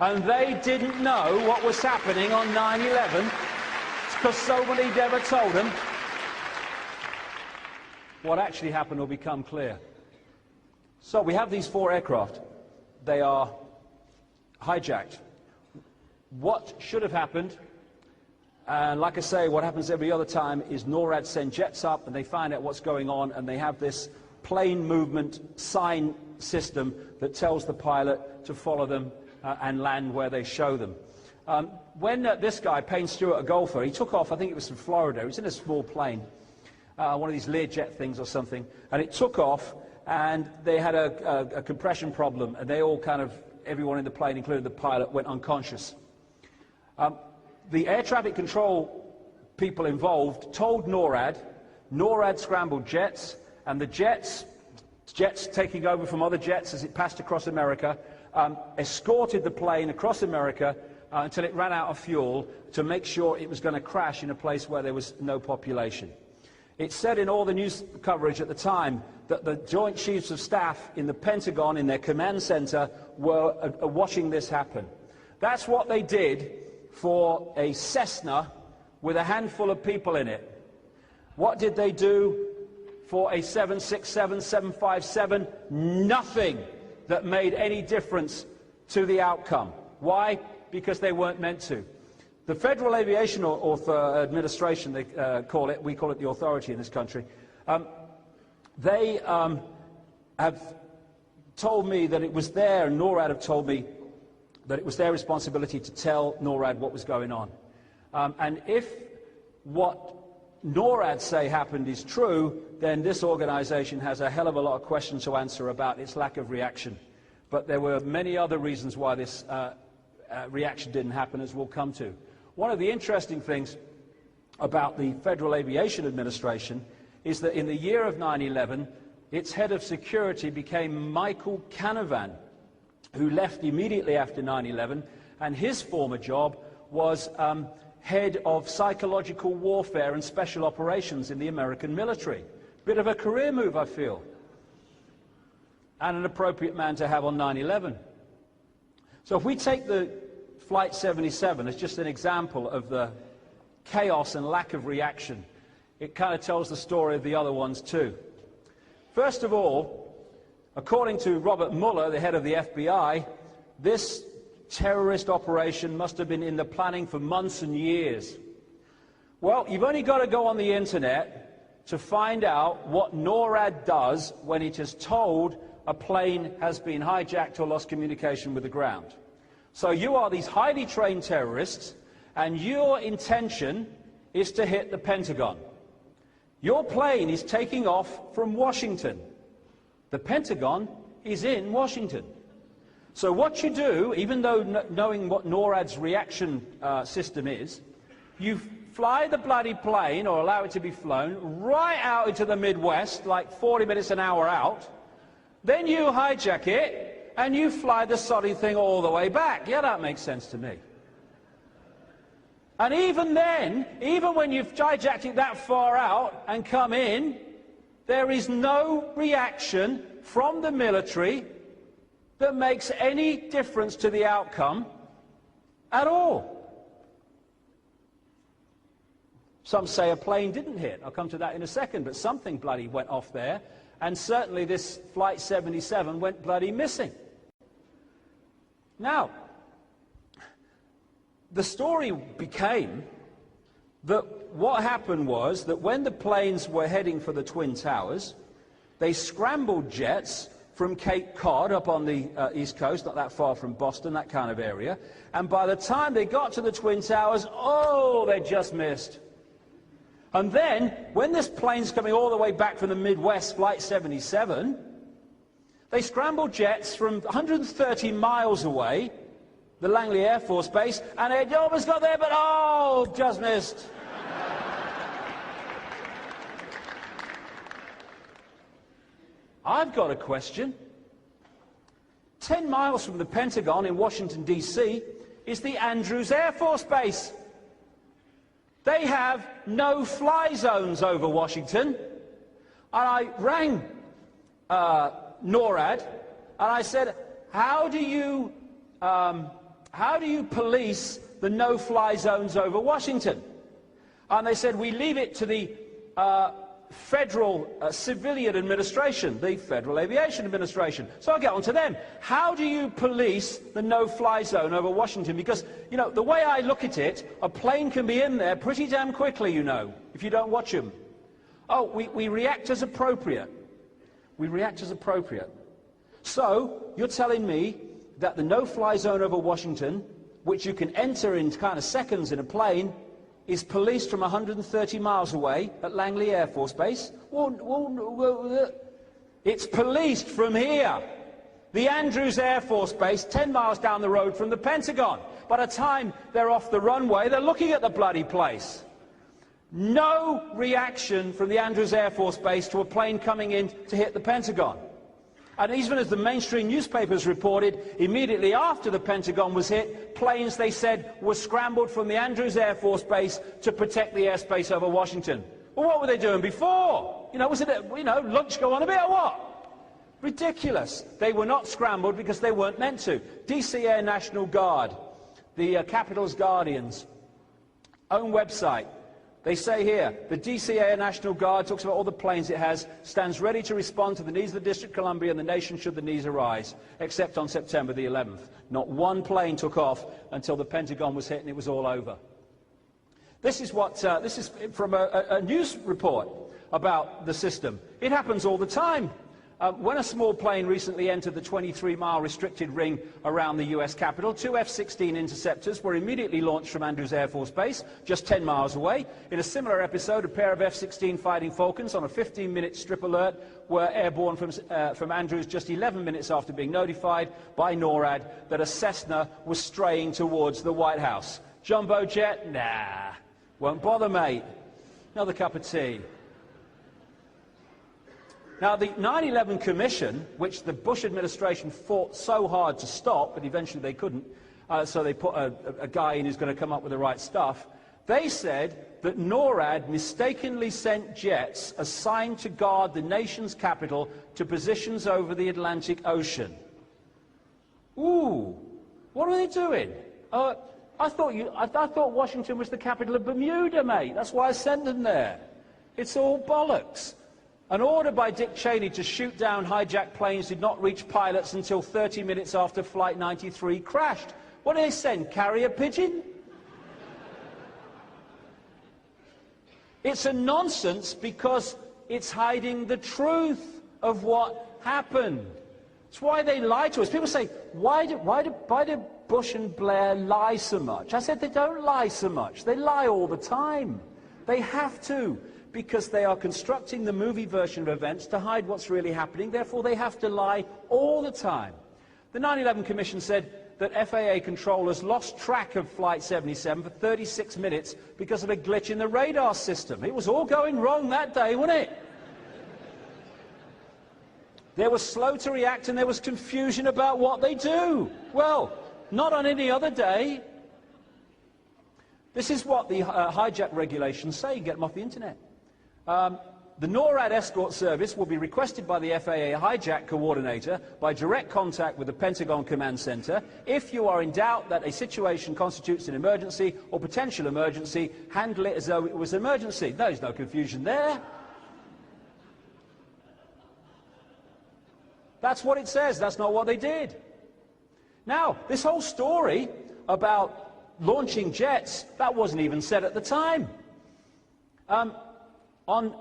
Speaker 1: And they didn't know what was happening on 9/11 because somebody never told them. What actually happened will become clear. So we have these 4 aircraft. They are hijacked. What should have happened, and like I say, what happens every other time, is NORAD send jets up and they find out what's going on, and they have this plane movement sign system that tells the pilot to follow them and land where they show them. When this guy, Payne Stewart, a golfer, he took off, I think it was from Florida. He was in a small plane, one of these Learjet things or something, and it took off, and they had a compression problem, and they all kind of, everyone in the plane, including the pilot, went unconscious. The air traffic control people involved told NORAD. NORAD scrambled jets, and the jets taking over from other jets as it passed across America, escorted the plane across America until it ran out of fuel to make sure it was going to crash in a place where there was no population. It said in all the news coverage at the time that the Joint Chiefs of Staff in the Pentagon, in their command center, were watching this happen. That's what they did for a Cessna with a handful of people in it. What did they do for a 767, 757? Nothing that made any difference to the outcome. Why? Because they weren't meant to. The Federal Aviation Administration, they call it, we call it the authority in this country, they have told me that it was their, and NORAD have told me that it was their responsibility to tell NORAD what was going on. And if what NORAD say happened is true, then this organization has a hell of a lot of questions to answer about its lack of reaction. But there were many other reasons why this reaction didn't happen, as we'll come to. One of the interesting things about the Federal Aviation Administration is that in the year of 9/11, its head of security became Michael Canavan, who left immediately after 9/11, and his former job was head of psychological warfare and special operations in the American military. Bit of a career move, I feel, and an appropriate man to have on 9/11. So if we take the Flight 77 as just an example of the chaos and lack of reaction, it kind of tells the story of the other ones too. First of all, according to Robert Mueller, the head of the FBI, this terrorist operation must have been in the planning for months and years. Well, you've only got to go on the internet to find out what NORAD does when it is told a plane has been hijacked or lost communication with the ground. So you are these highly trained terrorists, and your intention is to hit the Pentagon. Your plane is taking off from Washington. The Pentagon is in Washington. So what you do, even though knowing what NORAD's reaction system is, you fly the bloody plane, or allow it to be flown, right out into the Midwest, like 40 minutes an hour out. Then you hijack it, and you fly the soddy thing all the way back. Yeah, that makes sense to me. And even then, even when you've hijacked it that far out and come in, there is no reaction from the military that makes any difference to the outcome at all. Some say a plane didn't hit. I'll come to that in a second, but something bloody went off there, and certainly this Flight 77 went bloody missing. Now, the story became that what happened was that when the planes were heading for the Twin Towers, they scrambled jets from Cape Cod up on the East Coast, not that far from Boston, that kind of area, and by the time they got to the Twin Towers, oh, they just missed. And then, when this plane's coming all the way back from the Midwest, Flight 77, they scrambled jets from 130 miles away, the Langley Air Force Base, and they almost got there, but oh, just missed. I've got a question. 10 miles from the Pentagon in Washington, D.C. is the Andrews Air Force Base. They have no fly zones over Washington. And I rang NORAD, and I said, how do you police the no-fly zones over Washington? And they said, we leave it to the Federal Civilian Administration, the Federal Aviation Administration. So I'll get on to them. How do you police the no-fly zone over Washington? Because, you know, the way I look at it, a plane can be in there pretty damn quickly, you know, if you don't watch them. Oh, we react as appropriate. We react as appropriate. So, you're telling me that the no-fly zone over Washington, which you can enter in kind of seconds in a plane, is policed from 130 miles away at Langley Air Force Base? It's policed from here, the Andrews Air Force Base, 10 miles down the road from the Pentagon. By the time they're off the runway, they're looking at the bloody place. No reaction from the Andrews Air Force Base to a plane coming in to hit the Pentagon. And even as the mainstream newspapers reported, immediately after the Pentagon was hit, planes, they said, were scrambled from the Andrews Air Force Base to protect the airspace over Washington. Well, what were they doing before? You know, was it, lunch go on a bit or what? Ridiculous. They were not scrambled because they weren't meant to. DC Air National Guard, the Capitol's Guardians, own website. They say here, the DC Air National Guard talks about all the planes it has, stands ready to respond to the needs of the District of Columbia and the nation should the needs arise, except on September the 11th. Not one plane took off until the Pentagon was hit and it was all over. This is from a news report about the system. It happens all the time. When a small plane recently entered the 23-mile restricted ring around the US Capitol, 2 F-16 interceptors were immediately launched from Andrews Air Force Base, just 10 miles away. In a similar episode, a pair of F-16 Fighting Falcons on a 15-minute strip alert were airborne from Andrews just 11 minutes after being notified by NORAD that a Cessna was straying towards the White House. Jumbo jet? Nah, won't bother, mate. Another cup of tea. Now, the 9/11 Commission, which the Bush administration fought so hard to stop, but eventually they couldn't, so they put a guy in who's going to come up with the right stuff, they said that NORAD mistakenly sent jets assigned to guard the nation's capital to positions over the Atlantic Ocean. Ooh, what are they doing? I thought Washington was the capital of Bermuda, mate. That's why I sent them there. It's all bollocks. An order by Dick Cheney to shoot down hijacked planes did not reach pilots until 30 minutes after Flight 93 crashed. What did they send? Carrier pigeon? It's a nonsense because it's hiding the truth of what happened. It's why they lie to us. People say, why do Bush and Blair lie so much? I said they don't lie so much. They lie all the time. They have to, because they are constructing the movie version of events to hide what's really happening. Therefore, they have to lie all the time. The 9/11 Commission said that FAA controllers lost track of Flight 77 for 36 minutes because of a glitch in the radar system. It was all going wrong that day, wasn't it? They were slow to react and there was confusion about what they do. Well, not on any other day. This is what the hijack regulations say. You can get them off the internet. The NORAD escort service will be requested by the FAA hijack coordinator by direct contact with the Pentagon Command Center. If you are in doubt that a situation constitutes an emergency or potential emergency, handle it as though it was an emergency. There's no confusion there. That's what it says. That's not what they did. Now, this whole story about launching jets, that wasn't even said at the time. On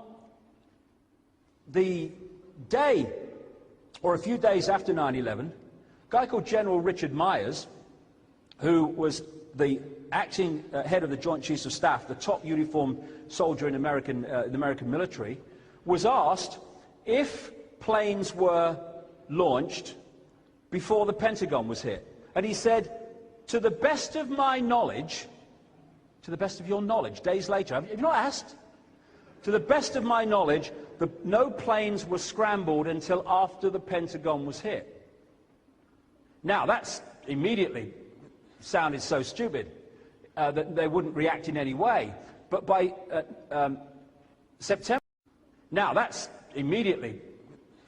Speaker 1: the day, or a few days after 9/11, a guy called General Richard Myers, who was the acting head of the Joint Chiefs of Staff, the top uniformed soldier in the American military, was asked if planes were launched before the Pentagon was hit. And he said, to the best of my knowledge, to the best of your knowledge, days later, have you not asked? To the best of my knowledge, no planes were scrambled until after the Pentagon was hit. Now, that's immediately sounded so stupid that they wouldn't react in any way. But by September, now that's immediately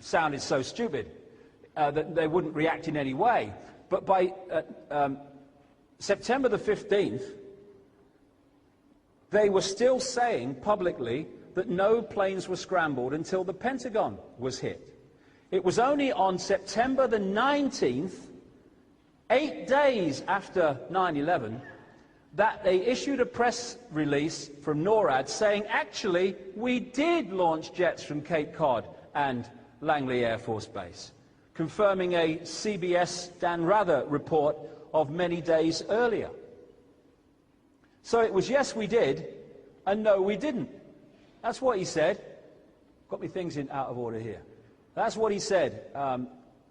Speaker 1: sounded so stupid that they wouldn't react in any way. But by September the 15th, they were still saying publicly that no planes were scrambled until the Pentagon was hit. It was only on September the 19th, 8 days after 9/11, that they issued a press release from NORAD saying, actually, we did launch jets from Cape Cod and Langley Air Force Base, confirming a CBS Dan Rather report of many days earlier. So it was yes, we did, and no, we didn't. That's what he said. Got me things out of order here. That's what he said,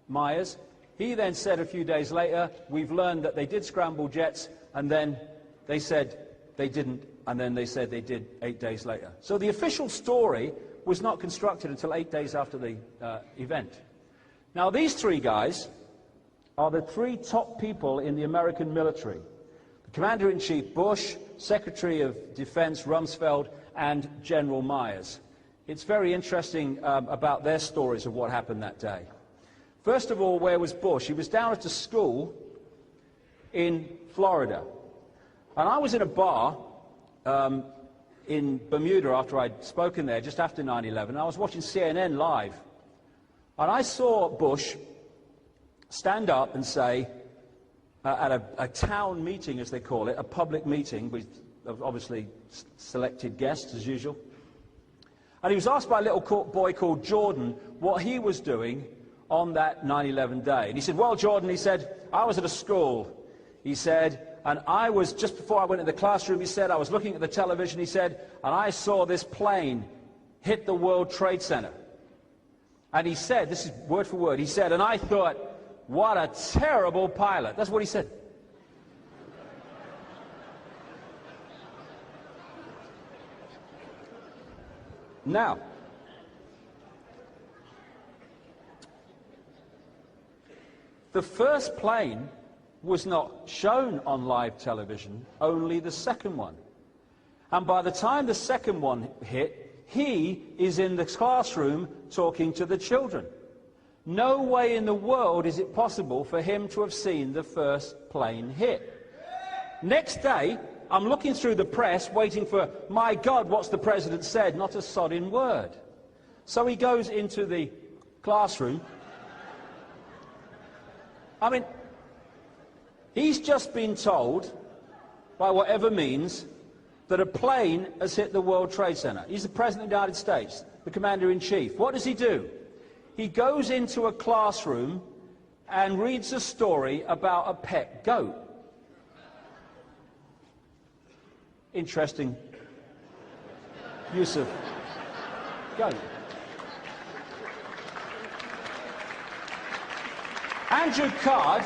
Speaker 1: Myers. He then said a few days later, we've learned that they did scramble jets, and then they said they didn't, and then they said they did 8 days later. So the official story was not constructed until 8 days after the event. Now, these three guys are the three top people in the American military. The Commander-in-Chief Bush, Secretary of Defense Rumsfeld, and General Myers. It's very interesting about their stories of what happened that day. First of all, where was Bush? He was down at a school in Florida. And I was in a bar in Bermuda after I'd spoken there, just after 9/11. I was watching CNN live. And I saw Bush stand up and say, at a town meeting, as they call it, a public meeting with obviously selected guests, as usual. And he was asked by a little boy called Jordan what he was doing on that 9/11 day. And he said, well, Jordan, he said, I was at a school, he said, and I was, just before I went in the classroom, he said, I was looking at the television, he said, and I saw this plane hit the World Trade Center. And he said, this is word for word, he said, and I thought, what a terrible pilot. That's what he said. Now, the first plane was not shown on live television, only the second one. And by the time the second one hit, he is in the classroom talking to the children. No way in the world is it possible for him to have seen the first plane hit. Next day, I'm looking through the press, waiting for, my God, what's the president said? Not a sodding word. So he goes into the classroom. I mean, he's just been told, by whatever means, that a plane has hit the World Trade Center. He's the President of the United States, the Commander-in-Chief. What does he do? He goes into a classroom and reads a story about a pet goat. Interesting use of goat. Andrew Card,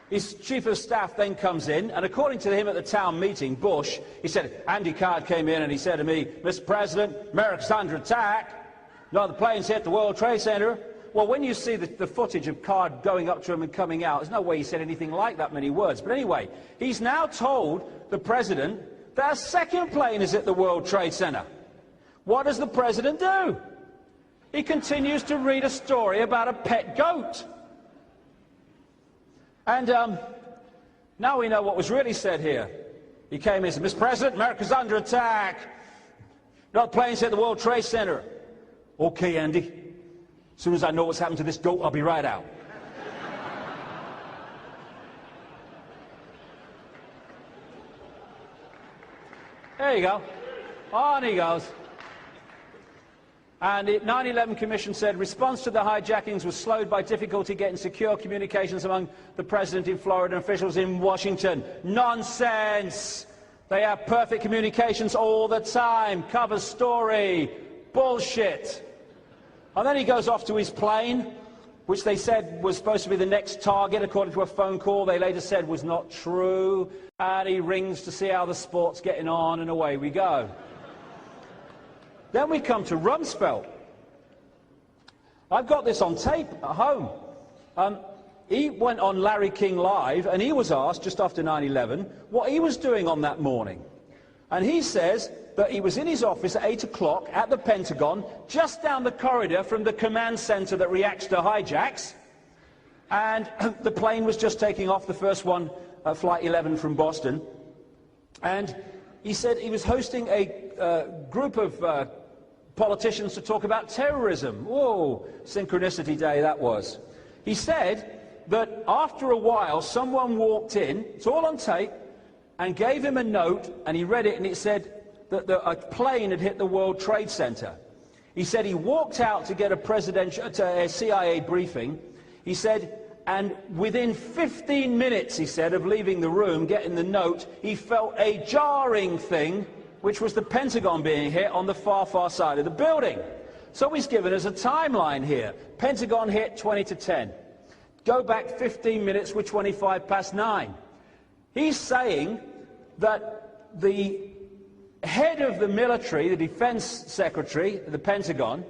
Speaker 1: his chief of staff, then comes in, and according to him at the town meeting, Bush, he said, Andy Card came in and he said to me, Mr. President, America's under attack. No, the planes hit the World Trade Center. Well, when you see the footage of Card going up to him and coming out, there's no way he said anything like that many words. But anyway, he's now told the president that a second plane is at the World Trade Center. What does the president do? He continues to read a story about a pet goat. And now we know what was really said here. He came in and said, Mr. President, America's under attack. No planes hit the World Trade Center. Okay, Andy. As soon as I know what's happened to this goat, I'll be right out. There you go. On he goes. And the 9/11 Commission said response to the hijackings was slowed by difficulty getting secure communications among the president in Florida and officials in Washington. Nonsense! They have perfect communications all the time. Cover story. Bullshit. And then he goes off to his plane, which they said was supposed to be the next target, according to a phone call they later said was not true. And he rings to see how the sport's getting on, and away we go. Then we come to Rumsfeld. I've got this on tape at home. He went on Larry King Live, and he was asked, just after 9/11, what he was doing on that morning. And he says that he was in his office at 8 o'clock at the Pentagon, just down the corridor from the command center that reacts to hijacks. And the plane was just taking off, the first one, Flight 11 from Boston. And he said he was hosting a group of politicians to talk about terrorism. Whoa, synchronicity day that was. He said that after a while someone walked in, it's all on tape, and gave him a note, and he read it, and it said that a plane had hit the World Trade Center. He said he walked out to get a CIA briefing. He said, and within 15 minutes, he said, of leaving the room, getting the note, he felt a jarring thing, which was the Pentagon being hit on the far, far side of the building. So he's given us a timeline here. Pentagon hit 20 to 10. Go back 15 minutes, we're 25 past 9. He's saying that the head of the military, the defense secretary, the Pentagon,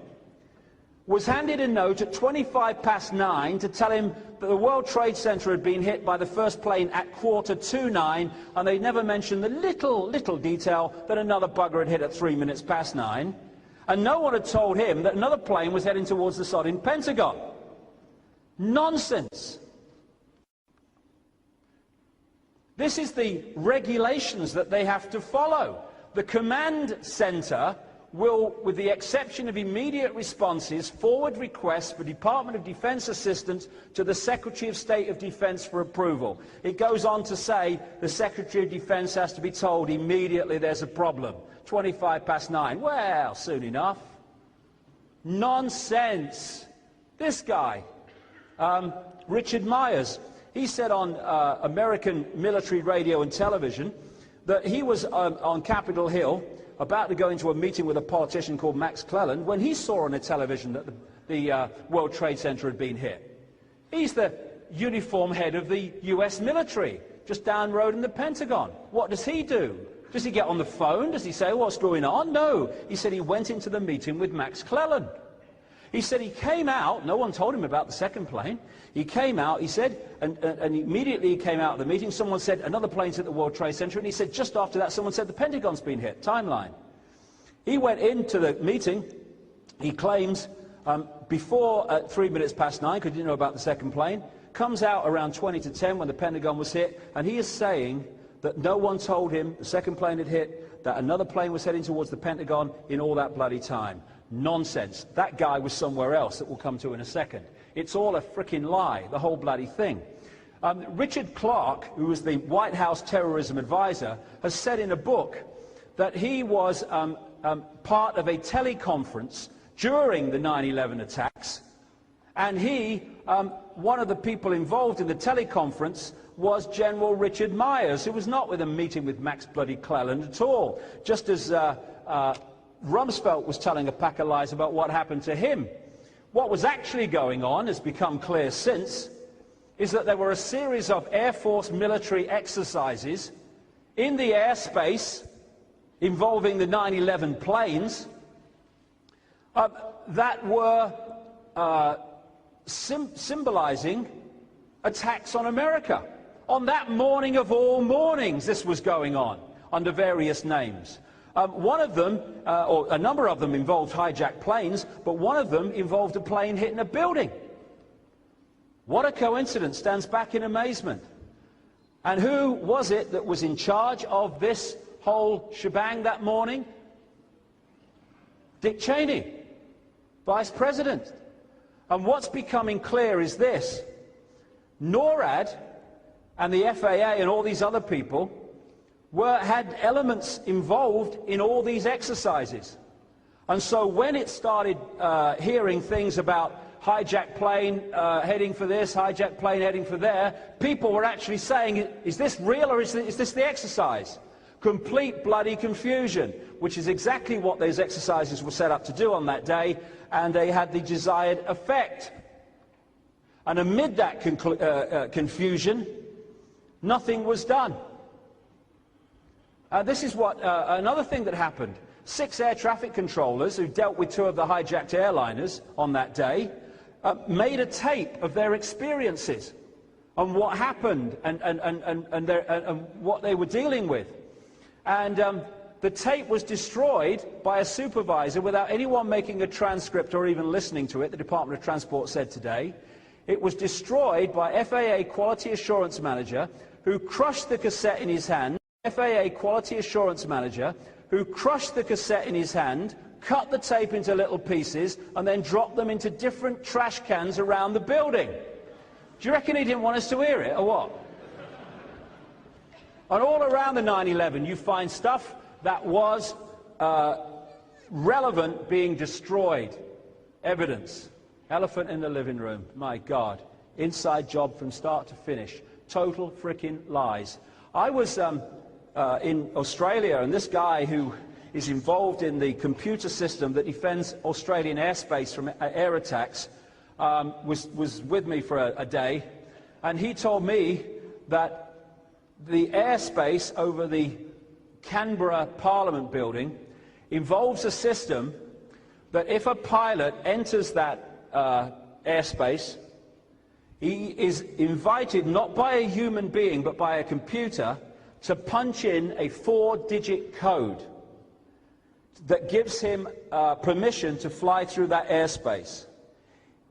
Speaker 1: was handed a note at 9:25 to tell him that the World Trade Center had been hit by the first plane at 9:45, and they never mentioned the little detail that another bugger had hit at 9:03. And no one had told him that another plane was heading towards the sodding Pentagon. Nonsense. This is the regulations that they have to follow. The command center will, with the exception of immediate responses, forward requests for Department of Defense assistance to the Secretary of State of Defense for approval. It goes on to say the Secretary of Defense has to be told immediately there's a problem. 9:25. Well, soon enough. Nonsense. This guy, Richard Myers, he said on American military radio and television that he was on Capitol Hill about to go into a meeting with a politician called Max Cleland when he saw on the television that the World Trade Center had been hit. He's the uniform head of the US military, just down the road in the Pentagon. What does he do? Does he get on the phone? Does he say, what's going on? No. He said he went into the meeting with Max Cleland. He said he came out, no one told him about the second plane. He came out, he said, and immediately he came out of the meeting, someone said, another plane's at the World Trade Center, and he said, just after that, someone said, the Pentagon's been hit. Timeline. He went into the meeting, he claims, before 9:03, because he didn't know about the second plane, comes out around 9:20 when the Pentagon was hit, and he is saying that no one told him the second plane had hit, that another plane was heading towards the Pentagon in all that bloody time. Nonsense. That guy was somewhere else that we'll come to in a second. It's all a frickin' lie, the whole bloody thing. Richard Clarke, who was the White House terrorism advisor, has said in a book that he was part of a teleconference during the 9/11 attacks, and one of the people involved in the teleconference was General Richard Myers, who was not with a meeting with Max bloody Cleland at all, just as Rumsfeld was telling a pack of lies about what happened to him. What was actually going on, has become clear since, is that there were a series of Air Force military exercises in the airspace involving the 9/11 planes that were symbolizing attacks on America. On that morning of all mornings, this was going on under various names. One of them, or a number of them, involved hijacked planes, but one of them involved a plane hitting a building. What a coincidence, stands back in amazement. And who was it that was in charge of this whole shebang that morning? Dick Cheney, Vice President. And what's becoming clear is this: NORAD and the FAA and all these other people had elements involved in all these exercises. And so when it started hearing things about hijacked plane heading for this, hijacked plane heading for there, people were actually saying, is this real or is this the exercise? Complete bloody confusion, which is exactly what those exercises were set up to do on that day, and they had the desired effect. And amid that confusion, nothing was done. This is what another thing that happened. 6 air traffic controllers who dealt with 2 of the hijacked airliners on that day made a tape of their experiences and what happened and what they were dealing with. And the tape was destroyed by a supervisor without anyone making a transcript or even listening to it, the Department of Transport said today. It was destroyed by FAA Quality Assurance Manager, who crushed the cassette in his hand. FAA Quality Assurance Manager, who crushed the cassette in his hand, cut the tape into little pieces, and then dropped them into different trash cans around the building. Do you reckon he didn't want us to hear it, or what? And all around the 9/11, you find stuff that was relevant being destroyed. Evidence. Elephant in the living room. My God. Inside job from start to finish. Total frickin' lies. I was in Australia, and this guy who is involved in the computer system that defends Australian airspace from air attacks was with me for a day, and he told me that the airspace over the Canberra Parliament building involves a system that if a pilot enters that airspace, he is invited not by a human being but by a computer to punch in a 4-digit code that gives him permission to fly through that airspace.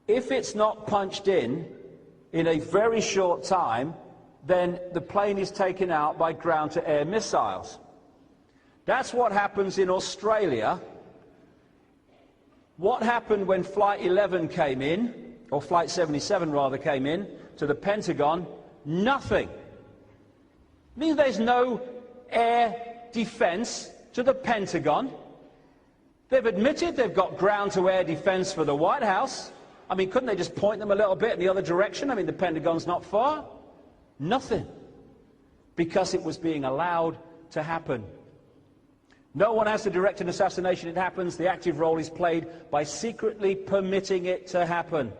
Speaker 1: If it's not punched in a very short time, then the plane is taken out by ground-to-air missiles. That's what happens in Australia. What happened when Flight 11 came in, or Flight 77 rather came in, to the Pentagon? Nothing. It means there's no air defense to the Pentagon. They've admitted they've got ground-to-air defense for the White House. I mean, couldn't they just point them a little bit in the other direction? I mean, the Pentagon's not far. Nothing. Because it was being allowed to happen. No one has to direct an assassination. It happens. The active role is played by secretly permitting it to happen.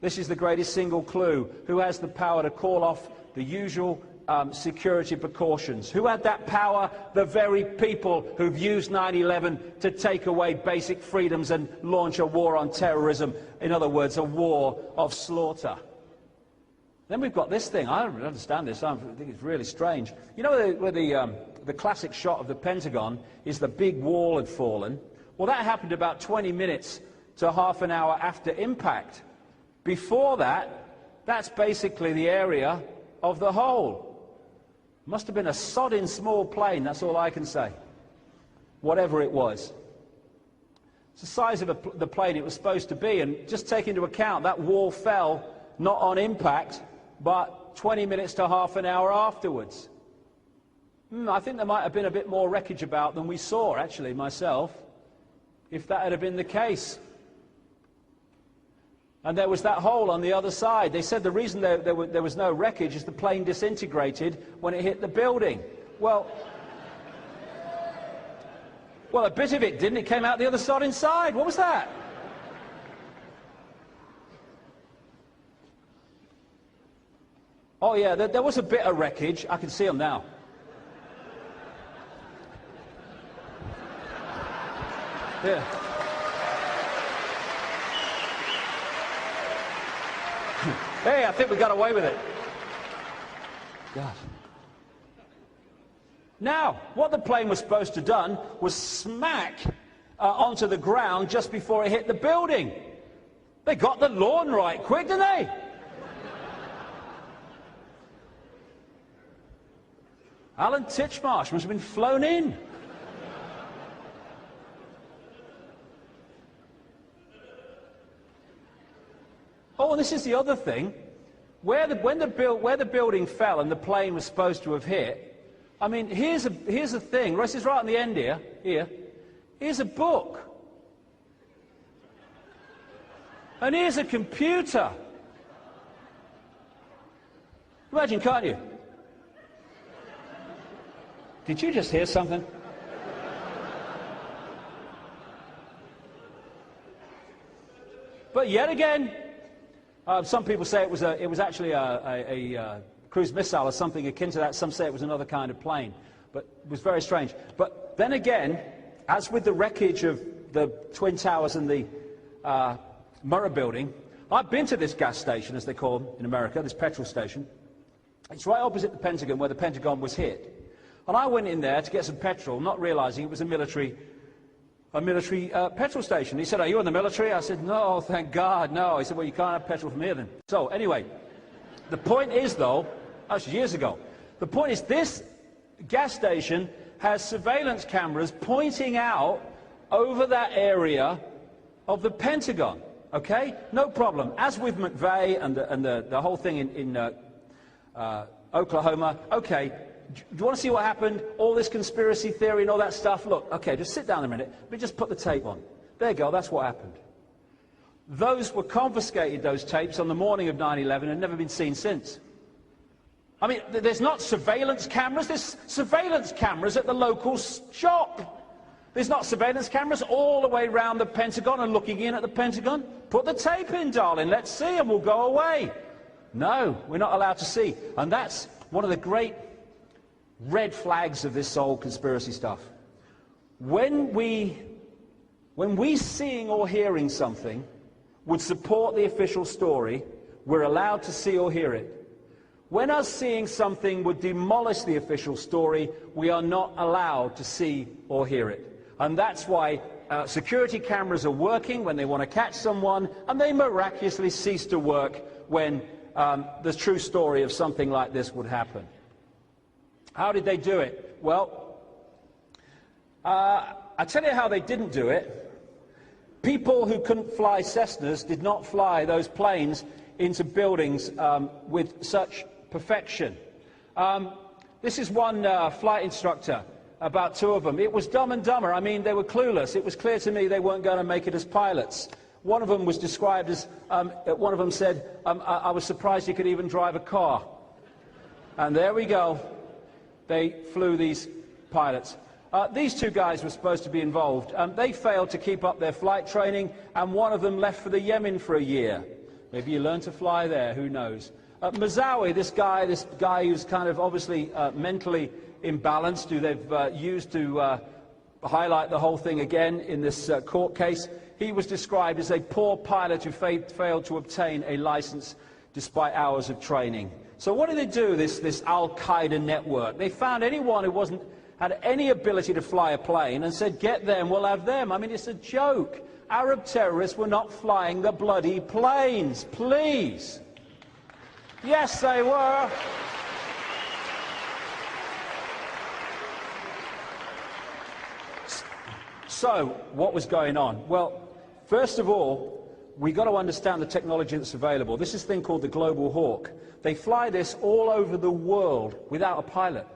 Speaker 1: This is the greatest single clue. Who has the power to call off the usual security precautions? Who had that power? The very people who've used 9/11 to take away basic freedoms and launch a war on terrorism. In other words, a war of slaughter. Then we've got this thing. I don't understand this. I think it's really strange. You know where the classic shot of the Pentagon is the big wall had fallen? Well, that happened about 20 minutes to half an hour after impact. Before that, that's basically the area of the hole. Must have been a sodding small plane, that's all I can say. Whatever it was. It's the size of the plane it was supposed to be, and just take into account that wall fell not on impact, but 20 minutes to half an hour afterwards. I think there might have been a bit more wreckage about than we saw, actually, myself, if that had been the case. And there was that hole on the other side. They said the reason there was no wreckage is the plane disintegrated when it hit the building. Well, a bit of it didn't. It came out the other side inside. What was that? Oh, yeah, there was a bit of wreckage. I can see them now. Yeah. Hey, I think we got away with it. God. Now, what the plane was supposed to have done was smack onto the ground just before it hit the building. They got the lawn right quick, didn't they? Alan Titchmarsh must have been flown in. Oh, and this is the other thing. Where the building fell and the plane was supposed to have hit, I mean, here's a thing. This is right on the end here. Here's a book. And here's a computer. Imagine, can't you? Did you just hear something? But yet again, some people say it was actually a cruise missile or something akin to that. Some say it was another kind of plane, but it was very strange. But then again, as with the wreckage of the Twin Towers and the Murrah building, I've been to this gas station, as they call them in America, this petrol station. It's right opposite the Pentagon, where the Pentagon was hit. And I went in there to get some petrol, not realizing it was a military petrol station. He said, "Are you in the military?" I said, "No, thank God, no." He said, "Well, you can't have petrol from here then." So anyway, the point is, though, actually years ago, the point is this gas station has surveillance cameras pointing out over that area of the Pentagon. Okay, no problem. As with McVeigh and the whole thing in Oklahoma, okay. Do you want to see what happened? All this conspiracy theory and all that stuff? Look, okay, just sit down a minute. Let me just put the tape on. There you go, that's what happened. Those were confiscated, those tapes, on the morning of 9/11 and never been seen since. I mean, there's not surveillance cameras. There's surveillance cameras at the local shop. There's not surveillance cameras all the way around the Pentagon and looking in at the Pentagon. Put the tape in, darling. Let's see, and we'll go away. No, we're not allowed to see. And that's one of the great red flags of this whole conspiracy stuff. When we When we seeing or hearing something would support the official story, we're allowed to see or hear it. When us seeing something would demolish the official story, we are not allowed to see or hear it. And that's why security cameras are working when they want to catch someone, and they miraculously cease to work when the true story of something like this would happen. How did they do it? Well, I tell you how they didn't do it. People who couldn't fly Cessnas did not fly those planes into buildings with such perfection. This is one flight instructor, about two of them. It was Dumb and Dumber. I mean, they were clueless. It was clear to me they weren't going to make it as pilots. One of them was described as, one of them said, I was surprised he could even drive a car. And there we go. They flew these pilots. These two guys were supposed to be involved. They failed to keep up their flight training, and one of them left for the Yemen for a year. Maybe you learn to fly there, who knows. Mazawi, this guy who's kind of obviously mentally imbalanced, who they've used to highlight the whole thing again in this court case, he was described as a poor pilot who failed to obtain a license despite hours of training. So what did they do, this Al-Qaeda network? They found anyone who had any ability to fly a plane and said, get them, we'll have them. I mean, it's a joke. Arab terrorists were not flying the bloody planes, please. Yes, they were. So, what was going on? Well, first of all, we've got to understand the technology that's available. This is a thing called the Global Hawk. They fly this all over the world without a pilot.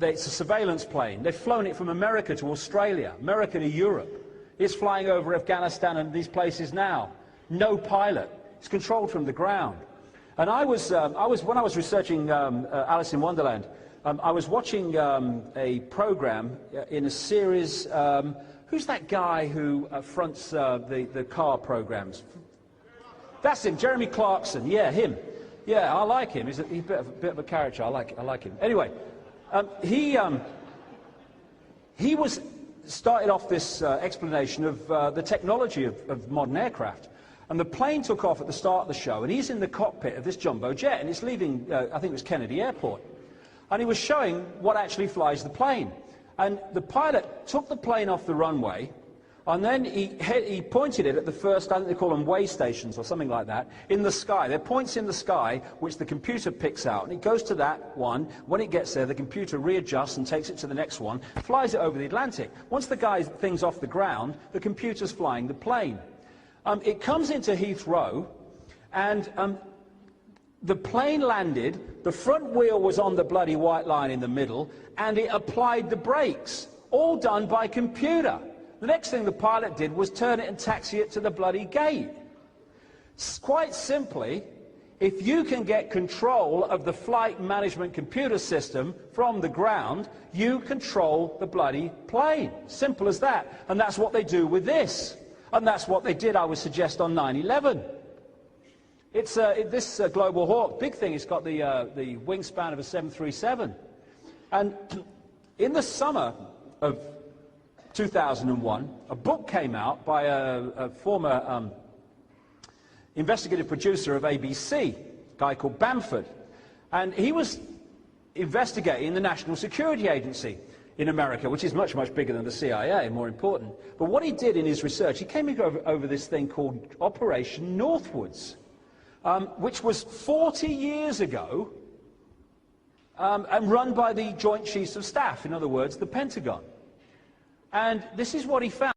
Speaker 1: It's a surveillance plane. They've flown it from America to Australia, America to Europe. It's flying over Afghanistan and these places now. No pilot. It's controlled from the ground. And when I was researching Alice in Wonderland, I was watching a program in a series. Who's that guy who fronts the car programs? That's him, Jeremy Clarkson. Yeah, him. Yeah, I like him. He's a bit of a character. I like him. Anyway, he started off this explanation of the technology of modern aircraft. And the plane took off at the start of the show, and he's in the cockpit of this jumbo jet, and it's leaving, I think it was Kennedy Airport. And he was showing what actually flies the plane. And the pilot took the plane off the runway, and then he pointed it at the first, I think they call them way stations or something like that, in the sky. There are points in the sky which the computer picks out, and it goes to that one. When it gets there, the computer readjusts and takes it to the next one, flies it over the Atlantic. Once the thing's off the ground, the computer's flying the plane. It comes into Heathrow, and the plane landed, the front wheel was on the bloody white line in the middle, and it applied the brakes, all done by computer. The next thing the pilot did was turn it and taxi it to the bloody gate. Quite simply, if you can get control of the flight management computer system from the ground, you control the bloody plane. Simple as that. And that's what they do with this. And that's what they did, I would suggest, on 9/11. It's this Global Hawk, big thing, it's got the wingspan of a 737. And in the summer of 2001, a book came out by a former investigative producer of ABC, a guy called Bamford. And he was investigating the National Security Agency in America, which is much, much bigger than the CIA, more important. But what he did in his research, he came over this thing called Operation Northwoods, which was 40 years ago, and run by the Joint Chiefs of Staff, in other words, the Pentagon. And this is what he found,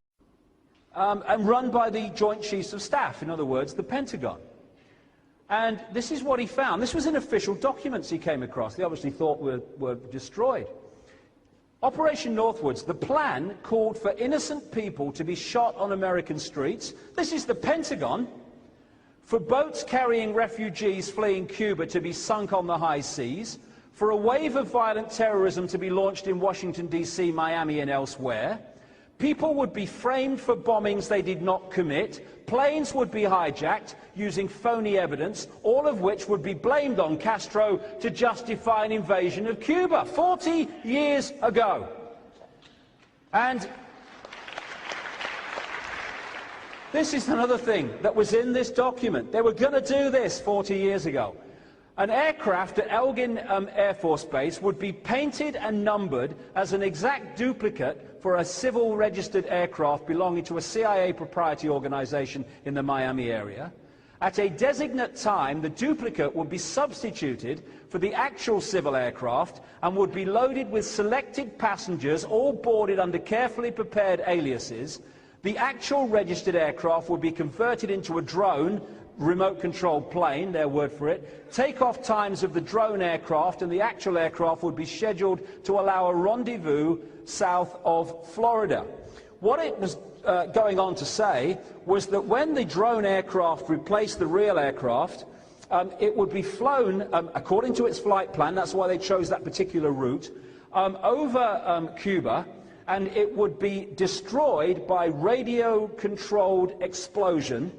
Speaker 1: and run by the Joint Chiefs of Staff, in other words, the Pentagon. And this is what he found. This was in official documents he came across. They obviously thought were destroyed. Operation Northwoods, the plan called for innocent people to be shot on American streets. This is the Pentagon. For boats carrying refugees fleeing Cuba to be sunk on the high seas. For a wave of violent terrorism to be launched in Washington, D.C., Miami and elsewhere. People would be framed for bombings they did not commit. Planes would be hijacked using phony evidence, all of which would be blamed on Castro to justify an invasion of Cuba 40 years ago. And This is another thing that was in this document. They were going to do this 40 years ago. An aircraft at Elgin Air Force Base would be painted and numbered as an exact duplicate for a civil registered aircraft belonging to a CIA proprietary organization in the Miami area. At a designate time, the duplicate would be substituted for the actual civil aircraft and would be loaded with selected passengers, all boarded under carefully prepared aliases. The actual registered aircraft would be converted into a drone, remote-controlled plane, their word for it. Takeoff times of the drone aircraft and the actual aircraft would be scheduled to allow a rendezvous south of Florida. What it was going on to say was that when the drone aircraft replaced the real aircraft, it would be flown, according to its flight plan, that's why they chose that particular route, over Cuba, and it would be destroyed by radio-controlled explosion,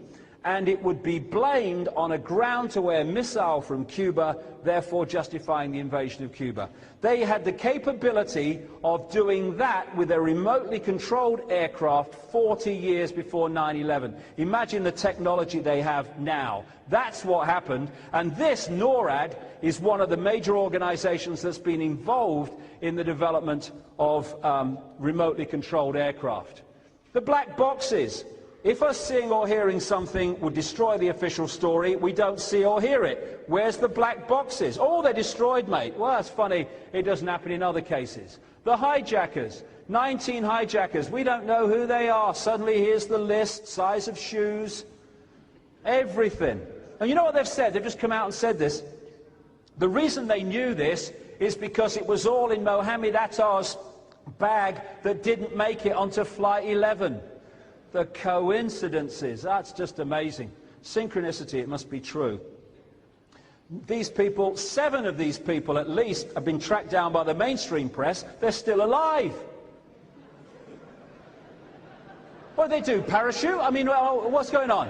Speaker 1: and it would be blamed on a ground-to-air missile from Cuba, therefore justifying the invasion of Cuba. They had the capability of doing that with a remotely controlled aircraft 40 years before 9/11. Imagine the technology they have now. That's what happened, and this, NORAD, is one of the major organizations that's been involved in the development of remotely controlled aircraft. The black boxes. If us seeing or hearing something would destroy the official story, we don't see or hear it. Where's the black boxes? Oh, they're destroyed, mate. Well, that's funny. It doesn't happen in other cases. The hijackers. 19 hijackers. We don't know who they are. Suddenly, here's the list. Size of shoes. Everything. And you know what they've said? They've just come out and said this. The reason they knew this is because it was all in Mohammed Attar's bag that didn't make it onto Flight 11. The coincidences, that's just amazing. Synchronicity, it must be true. These people, 7 of these people at least, have been tracked down by the mainstream press. They're still alive. What do they do, parachute? I mean, what's going on?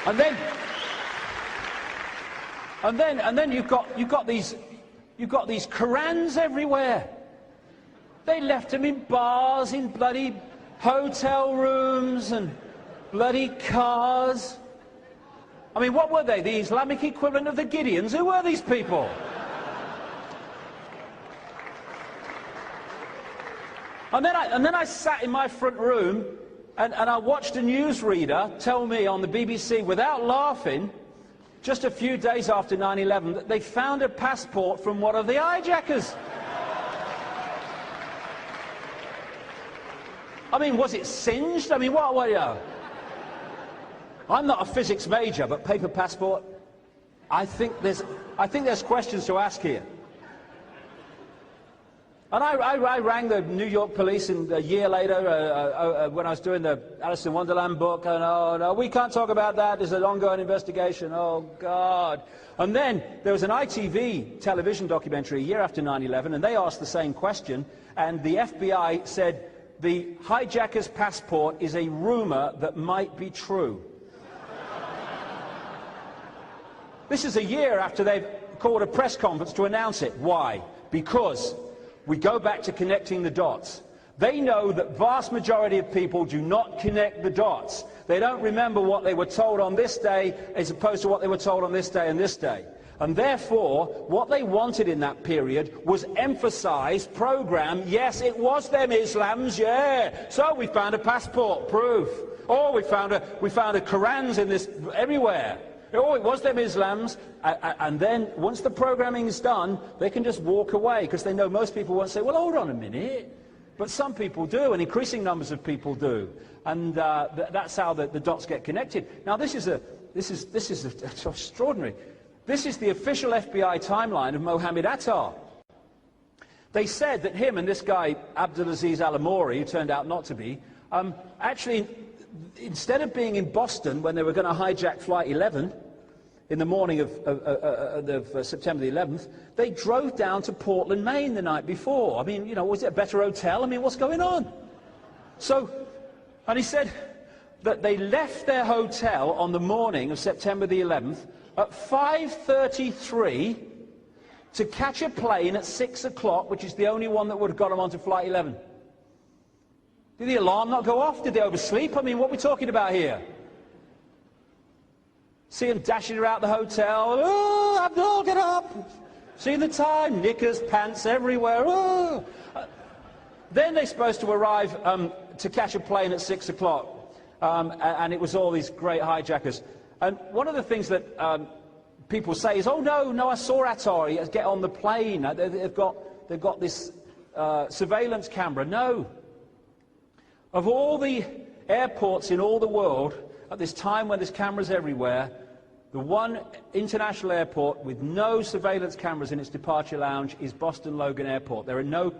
Speaker 1: And then you've got these Korans everywhere. They left them in bars, in bloody hotel rooms and bloody cars. I mean, what were they? The Islamic equivalent of the Gideons? Who were these people? And then I sat in my front room and I watched a newsreader tell me on the BBC, without laughing, just a few days after 9/11, that they found a passport from one of the hijackers. I mean, was it singed? I mean, what, you know? I'm not a physics major, but paper passport, I think there's questions to ask here. And I rang the New York police a year later when I was doing the Alice in Wonderland book, and oh no, we can't talk about that, there's an ongoing investigation, oh God. And then there was an ITV television documentary a year after 9/11, and they asked the same question, and the FBI said, the hijacker's passport is a rumor that might be true. This is a year after they've called a press conference to announce it. Why? Because we go back to connecting the dots. They know that vast majority of people do not connect the dots. They don't remember what they were told on this day as opposed to what they were told on this day and this day. And therefore, what they wanted in that period was emphasise, programme, yes, it was them Islams, yeah. So we found a passport, proof. Oh, we found a Korans in this, everywhere. Oh, it was them Islams. And then, once the programming is done, they can just walk away, because they know most people won't say, well, hold on a minute. But some people do, and increasing numbers of people do. And that's how the dots get connected. Now, this is extraordinary. This is the official FBI timeline of Mohammed Attar. They said that him and this guy, Abdulaziz Al-Amori, who turned out not to be, actually, instead of being in Boston when they were going to hijack Flight 11 in the morning of September the 11th, they drove down to Portland, Maine the night before. I mean, you know, was it a better hotel? I mean, what's going on? So, and he said that they left their hotel on the morning of September the 11th at 5:33 to catch a plane at 6 o'clock, which is the only one that would have got them onto Flight 11. Did the alarm not go off? Did they oversleep? I mean, what are we talking about here? See them dashing around the hotel. Oh, Abdul, get up. See the time, knickers, pants everywhere. Oh. Then they're supposed to arrive to catch a plane at 6 o'clock. And it was all these great hijackers. And one of the things that people say is, oh, no, I saw Atari get on the plane. They've got this surveillance camera. No. Of all the airports in all the world, at this time when there's cameras everywhere, the one international airport with no surveillance cameras in its departure lounge is Boston Logan Airport. There are no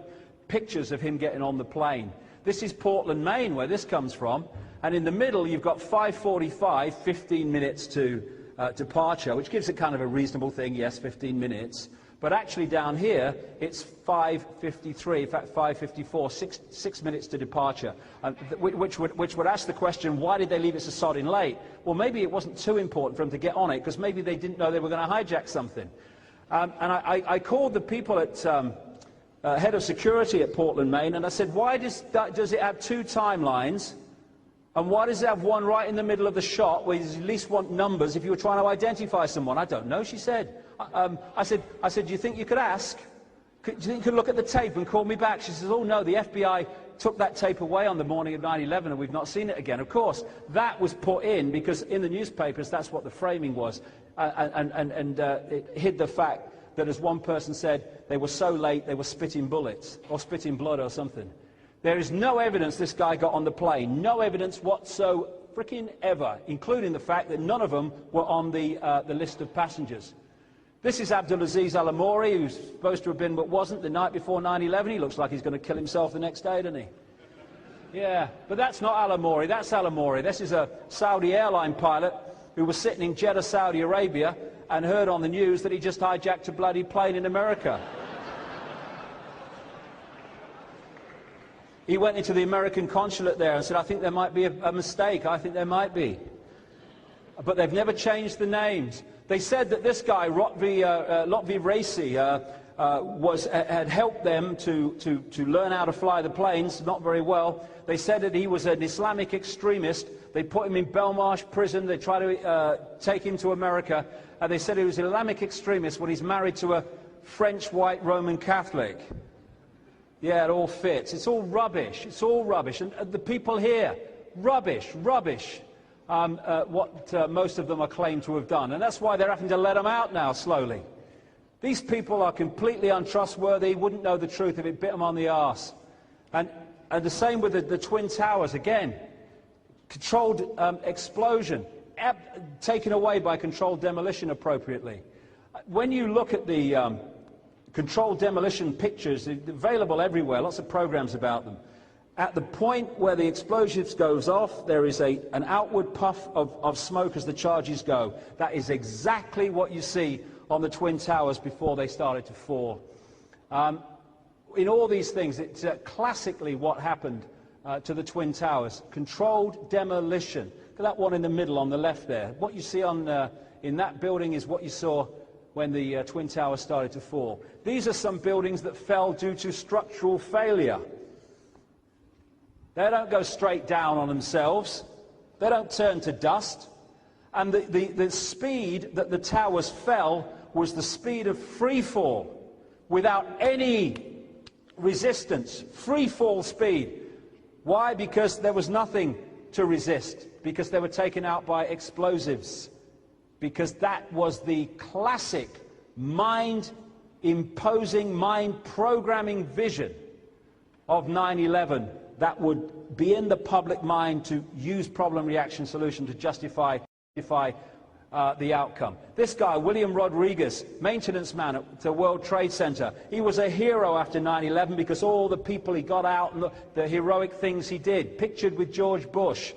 Speaker 1: pictures of him getting on the plane. This is Portland, Maine, where this comes from. And in the middle, you've got 5:45, 15 minutes to departure, which gives it kind of a reasonable thing, yes, 15 minutes. But actually down here, it's 5:53, in fact 5:54, 6 minutes to departure, which would ask the question, why did they leave it so sodding late? Well, maybe it wasn't too important for them to get on it, because maybe they didn't know they were going to hijack something. And I called the people at head of security at Portland, Maine, and I said, why does it have two timelines? And why does it have one right in the middle of the shot where you at least want numbers if you were trying to identify someone? I don't know, she said. I said, do you think you could ask? Do you think you could look at the tape and call me back? She says, oh no, the FBI took that tape away on the morning of 9/11 and we've not seen it again. Of course, that was put in because in the newspapers that's what the framing was. It hid the fact that, as one person said, they were so late they were spitting bullets or spitting blood or something. There is no evidence this guy got on the plane, no evidence whatsoever, freaking ever, including the fact that none of them were on the list of passengers. This is Abdulaziz Al-Amouri, who's supposed to have been but wasn't the night before 9/11. He looks like he's going to kill himself the next day, doesn't he? Yeah, but that's not Al-Amouri, that's Al-Amouri. This is a Saudi airline pilot who was sitting in Jeddah, Saudi Arabia, and heard on the news that he just hijacked a bloody plane in America. He went into the American consulate there and said, I think there might be a mistake, I think there might be. But they've never changed the names. They said that this guy, Lotfi Raisi, had helped them to learn how to fly the planes, not very well. They said that he was an Islamic extremist. They put him in Belmarsh prison. They tried to take him to America. And they said he was an Islamic extremist when he's married to a French white Roman Catholic. Yeah, it all fits. It's all rubbish. It's all rubbish. And the people here, rubbish, rubbish. What most of them are claimed to have done. And that's why they're having to let them out now, slowly. These people are completely untrustworthy, wouldn't know the truth if it bit them on the arse. And the same with the Twin Towers, again. Controlled explosion, taken away by controlled demolition appropriately. When you look at the controlled demolition pictures, available everywhere, lots of programs about them. At the point where the explosives goes off, there is an outward puff of smoke as the charges go. That is exactly what you see on the Twin Towers before they started to fall. In all these things, it's classically what happened to the Twin Towers. Controlled demolition. Look at that one in the middle on the left there. What you see in that building is what you saw when the Twin Towers started to fall. These are some buildings that fell due to structural failure. They don't go straight down on themselves. They don't turn to dust. And the speed that the towers fell was the speed of free fall, without any resistance. Free fall speed. Why? Because there was nothing to resist. Because they were taken out by explosives. Because that was the classic mind-imposing, mind-programming vision of 9/11 that would be in the public mind to use problem-reaction solution to justify the outcome. This guy, William Rodriguez, maintenance man at the World Trade Center, he was a hero after 9/11 because all the people he got out and the heroic things he did, pictured with George Bush.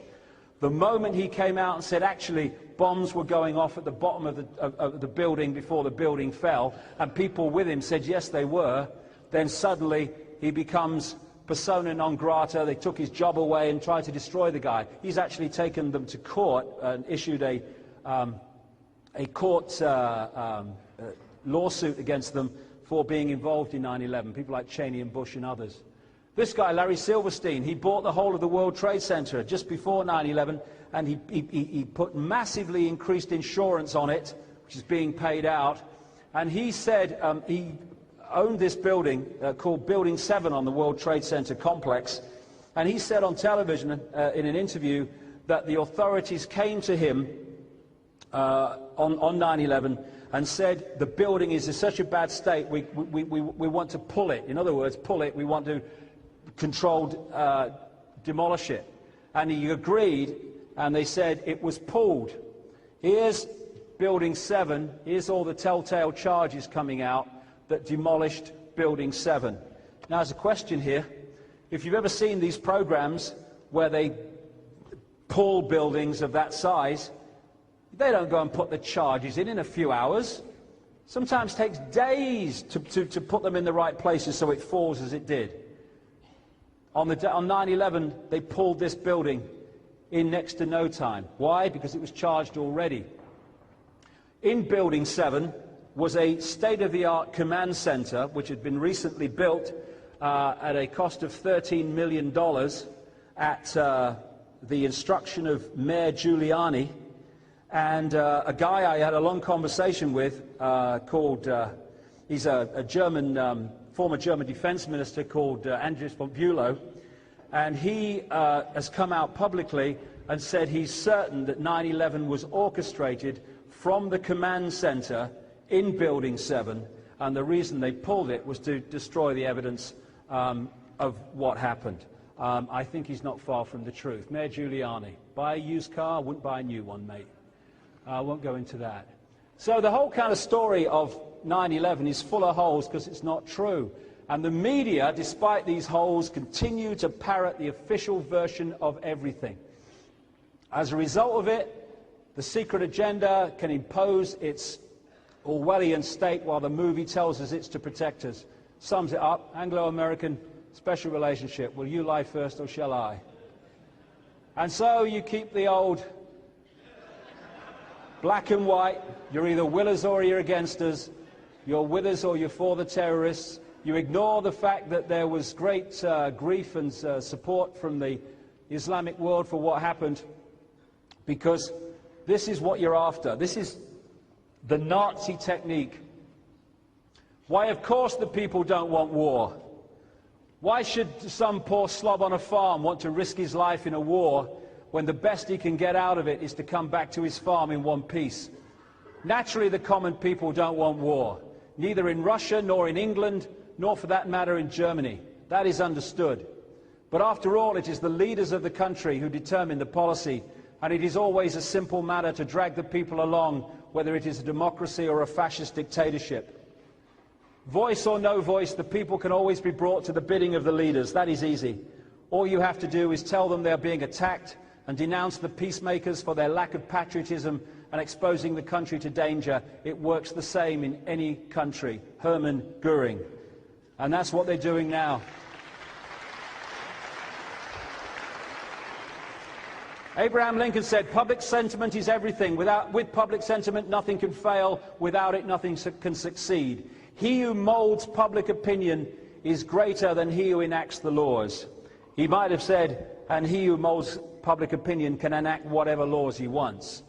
Speaker 1: The moment he came out and said, actually, bombs were going off at the bottom of the building before the building fell, and people with him said, yes, they were, then suddenly he becomes persona non grata. They took his job away and tried to destroy the guy. He's actually taken them to court and issued a court lawsuit against them for being involved in 9/11, people like Cheney and Bush and others. This guy, Larry Silverstein, he bought the whole of the World Trade Center just before 9/11, and he put massively increased insurance on it, which is being paid out. And he said he owned this building called Building 7 on the World Trade Center complex. And he said on television in an interview that the authorities came to him on 9/11 and said the building is in such a bad state, we want to pull it. In other words, pull it, we want to controlled demolish it. And he agreed, and they said it was pulled. Here's Building 7, here's all the telltale charges coming out that demolished Building 7. Now there's a question here. If you've ever seen these programs where they pull buildings of that size, they don't go and put the charges in a few hours. Sometimes it takes days to put them in the right places so it falls as it did. On 9/11, they pulled this building in next to no time. Why? Because it was charged already. In Building 7 was a state-of-the-art command center which had been recently built at a cost of $13 million at the instruction of Mayor Giuliani. And a guy I had a long conversation with he's a German, former German defense minister called Andreas von Bülow, and he has come out publicly and said he's certain that 9/11 was orchestrated from the command center in Building 7, and the reason they pulled it was to destroy the evidence of what happened. I think he's not far from the truth. Mayor Giuliani, buy a used car, wouldn't buy a new one, mate. I won't go into that. So the whole kind of story of 9/11 is full of holes because it's not true. And the media, despite these holes, continue to parrot the official version of everything. As a result of it, the secret agenda can impose its Orwellian state while the movie tells us it's to protect us. Sums it up, Anglo-American special relationship. Will you lie first or shall I? And so you keep the old black and white. You're either with us or you're against us. You're with us or you're for the terrorists. You ignore the fact that there was great grief and support from the Islamic world for what happened, because this is what you're after. This is the Nazi technique. Why, of course, the people don't want war. Why should some poor slob on a farm want to risk his life in a war when the best he can get out of it is to come back to his farm in one piece? Naturally, the common people don't want war, neither in Russia nor in England, nor for that matter in Germany. That is understood. But after all, it is the leaders of the country who determine the policy, and it is always a simple matter to drag the people along, whether it is a democracy or a fascist dictatorship. Voice or no voice, the people can always be brought to the bidding of the leaders. That is easy. All you have to do is tell them they are being attacked and denounce the peacemakers for their lack of patriotism and exposing the country to danger. It works the same in any country. Hermann Göring. And that's what they're doing now. Abraham Lincoln said, public sentiment is everything. With public sentiment, nothing can fail. Without it, nothing can succeed. He who molds public opinion is greater than he who enacts the laws. He might have said, and he who molds public opinion can enact whatever laws he wants.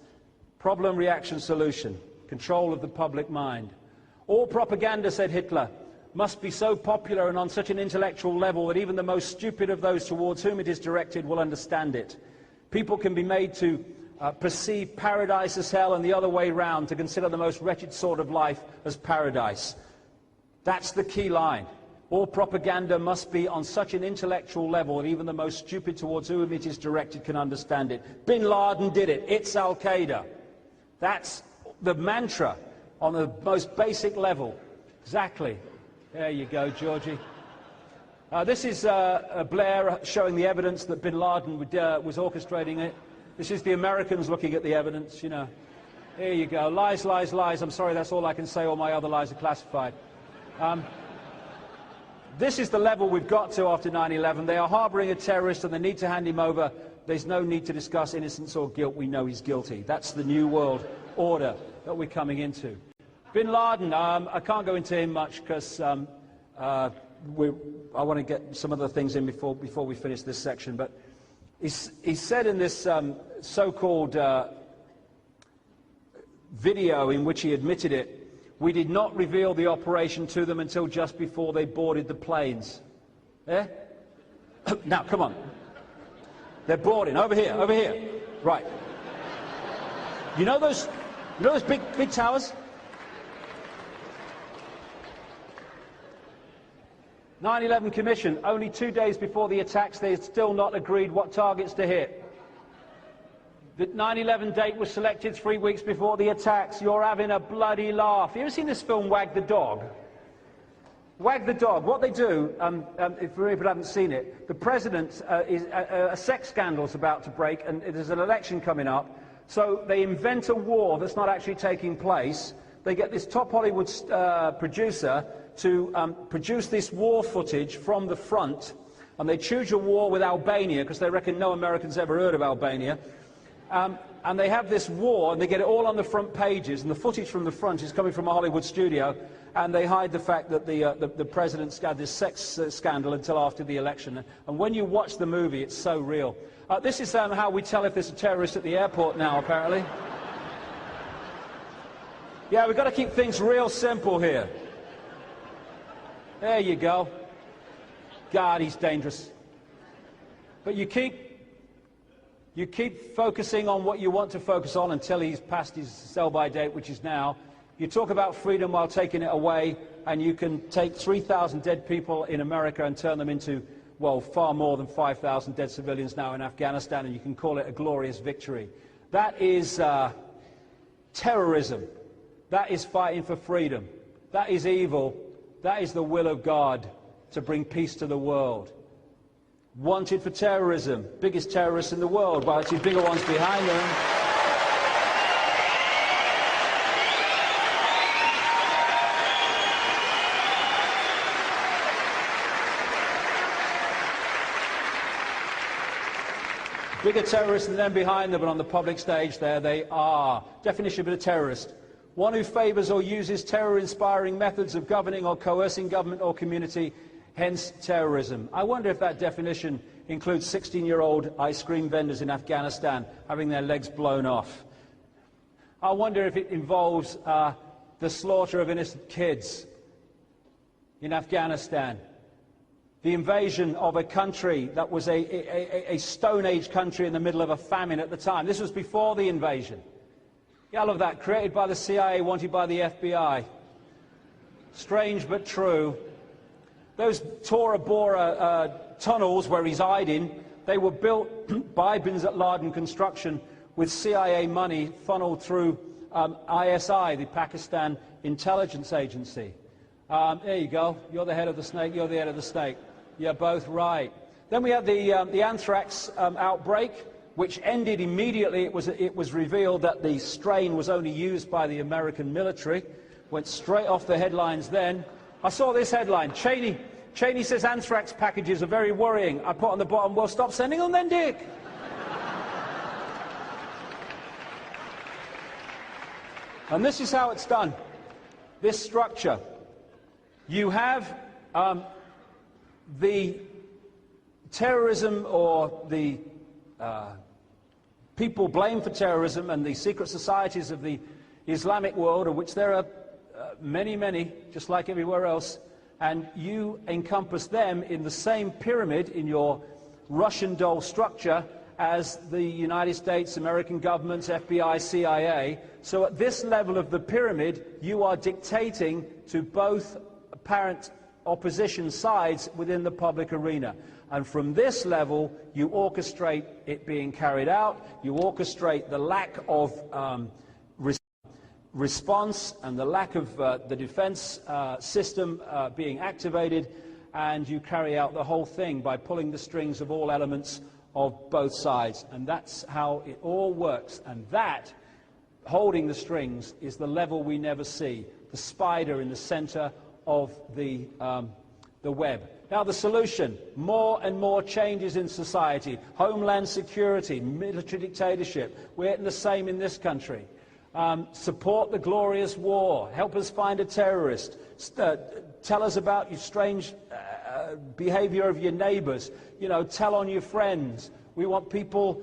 Speaker 1: Problem, reaction, solution. Control of the public mind. All propaganda, said Hitler, must be so popular and on such an intellectual level that even the most stupid of those towards whom it is directed will understand it. People can be made to perceive paradise as hell and the other way round, to consider the most wretched sort of life as paradise. That's the key line. All propaganda must be on such an intellectual level that even the most stupid towards whom it is directed can understand it. Bin Laden did it. It's Al-Qaeda. That's the mantra on the most basic level. Exactly. There you go, Georgie. This is Blair showing the evidence that Bin Laden was orchestrating it. This is the Americans looking at the evidence, you know. Here you go. Lies, lies, lies. I'm sorry, that's all I can say. All my other lies are classified. This is the level we've got to after 9/11. They are harbouring a terrorist and they need to hand him over. There's no need to discuss innocence or guilt. We know he's guilty. That's the new world order that we're coming into. Bin Laden, I can't go into him much because I want to get some other things in before we finish this section. But he said in this so-called video in which he admitted it, we did not reveal the operation to them until just before they boarded the planes. Eh? Now, come on. They're boarding. Over here, over here. Right. You know those big towers? 9/11 Commission, only 2 days before the attacks, they had still not agreed what targets to hit. The 9/11 date was selected 3 weeks before the attacks. You're having a bloody laugh. You ever seen this film, Wag the Dog? Wag the Dog. What they do, if people haven't seen it, the president, a sex scandal's about to break, and there's an election coming up. So they invent a war that's not actually taking place. They get this top Hollywood producer to produce this war footage from the front, and they choose a war with Albania because they reckon no Americans ever heard of Albania. And they have this war, and they get it all on the front pages, and the footage from the front is coming from a Hollywood studio, and they hide the fact that the president's had this sex scandal until after the election. And when you watch the movie, it's so real. This is how we tell if there's a terrorist at the airport now, apparently. Yeah, we've got to keep things real simple here. There you go. God, he's dangerous. But you keep focusing on what you want to focus on until he's past his sell-by date, which is now. You talk about freedom while taking it away, and you can take 3,000 dead people in America and turn them into, well, far more than 5,000 dead civilians now in Afghanistan, and you can call it a glorious victory. That is terrorism. That is fighting for freedom. That is evil. That is the will of God to bring peace to the world. Wanted for terrorism, biggest terrorists in the world, while it's bigger ones behind them. Bigger terrorists than them behind them, but on the public stage there they are. Definition of a terrorist: one who favours or uses terror-inspiring methods of governing or coercing government or community, hence terrorism. I wonder if that definition includes 16-year-old ice cream vendors in Afghanistan having their legs blown off. I wonder if it involves the slaughter of innocent kids in Afghanistan, the invasion of a country that was a Stone Age country in the middle of a famine at the time. This was before the invasion. Yeah, I love that. Created by the CIA, wanted by the FBI. Strange but true. Those Tora Bora tunnels where he's hiding, they were built by Bin Laden Construction with CIA money funneled through ISI, the Pakistan intelligence agency. There you go. You're the head of the snake, you're the head of the snake. You're both right. Then we had the anthrax outbreak, which ended immediately. It was revealed that the strain was only used by the American military. Went straight off the headlines then. I saw this headline: Cheney says anthrax packages are very worrying. I put on the bottom, well, stop sending them then, Dick. And this is how it's done. This structure. You have the terrorism, or the people blamed for terrorism, and the secret societies of the Islamic world, of which there are many, many, just like everywhere else, and you encompass them in the same pyramid in your Russian doll structure as the United States, American governments, FBI, CIA. So at this level of the pyramid, you are dictating to both apparent opposition sides within the public arena. And from this level, you orchestrate it being carried out, you orchestrate the lack of response and the lack of the defense system being activated, and you carry out the whole thing by pulling the strings of all elements of both sides. And that's how it all works. And that, holding the strings, is the level we never see, the spider in the center of the web. Now the solution: more and more changes in society, homeland security, military dictatorship. We're the same in this country. Support the glorious war. Help us find a terrorist. Tell us about your strange behavior of your neighbors. You know, tell on your friends. We want people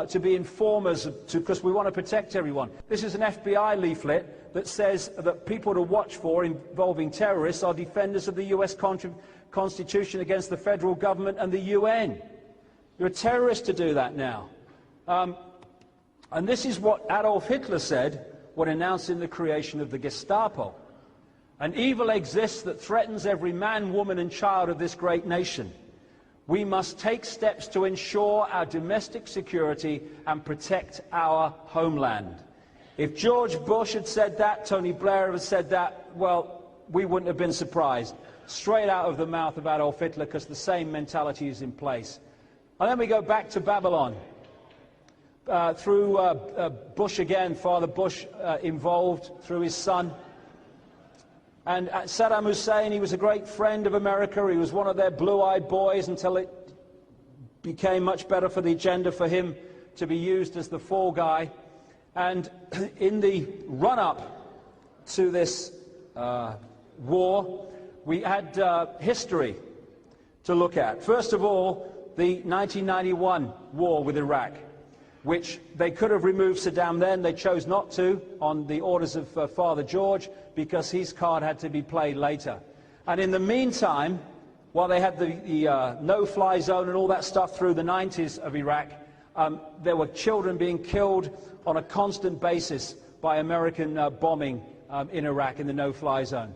Speaker 1: to be informers because we want to protect everyone. This is an FBI leaflet that says that people to watch for involving terrorists are defenders of the US Constitution against the federal government and the UN. You're a terrorist to do that now. And this is what Adolf Hitler said when announcing the creation of the Gestapo. An evil exists that threatens every man, woman and child of this great nation. We must take steps to ensure our domestic security and protect our homeland. If George Bush had said that, Tony Blair had said that, well, we wouldn't have been surprised. Straight out of the mouth of Adolf Hitler, because the same mentality is in place. And then we go back to Babylon. Through Bush again, Father Bush involved through his son. And Saddam Hussein, he was a great friend of America. He was one of their blue-eyed boys until it became much better for the agenda for him to be used as the fall guy. And in the run-up to this war, we had history to look at. First of all, the 1991 war with Iraq, which they could have removed Saddam then. They chose not to on the orders of Father George because his card had to be played later. And in the meantime, while they had the no-fly zone and all that stuff through the 90s of Iraq, there were children being killed on a constant basis by American bombing in Iraq in the no-fly zone.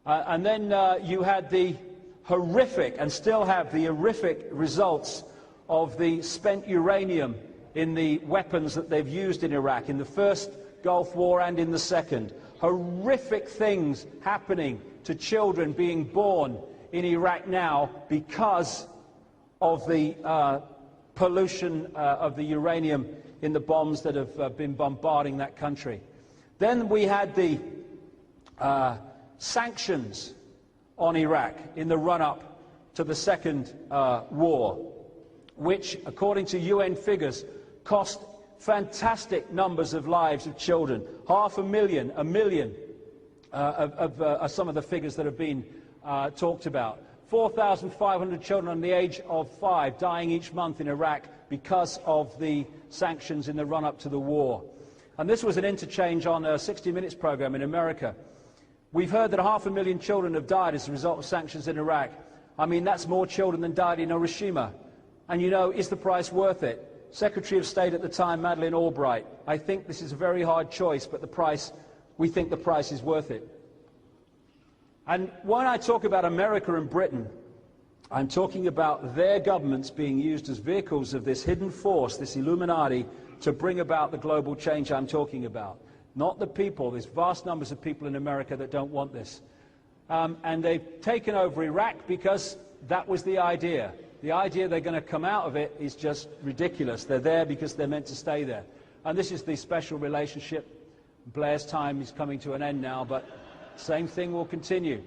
Speaker 1: And then you had the horrific, and still have the horrific results of the spent uranium in the weapons that they've used in Iraq, in the first Gulf War and in the second. Horrific things happening to children being born in Iraq now because of the pollution of the uranium in the bombs that have been bombarding that country. Then we had the sanctions on Iraq in the run-up to the second war, which, according to UN figures, cost fantastic numbers of lives of children. 500,000, 1 million are some of the figures that have been talked about. 4,500 children under the age of 5 dying each month in Iraq because of the sanctions in the run-up to the war. And this was an interchange on a 60 Minutes program in America. We've heard that 500,000 children have died as a result of sanctions in Iraq. I mean, that's more children than died in Hiroshima. And you know, is the price worth it? Secretary of State at the time, Madeleine Albright, I think this is a very hard choice, but we think the price is worth it. And when I talk about America and Britain, I'm talking about their governments being used as vehicles of this hidden force, this Illuminati, to bring about the global change I'm talking about. Not the people. There's vast numbers of people in America that don't want this. And they've taken over Iraq because that was the idea. The idea they're going to come out of it is just ridiculous. They're there because they're meant to stay there. And this is the special relationship. Blair's time is coming to an end now, but same thing will continue.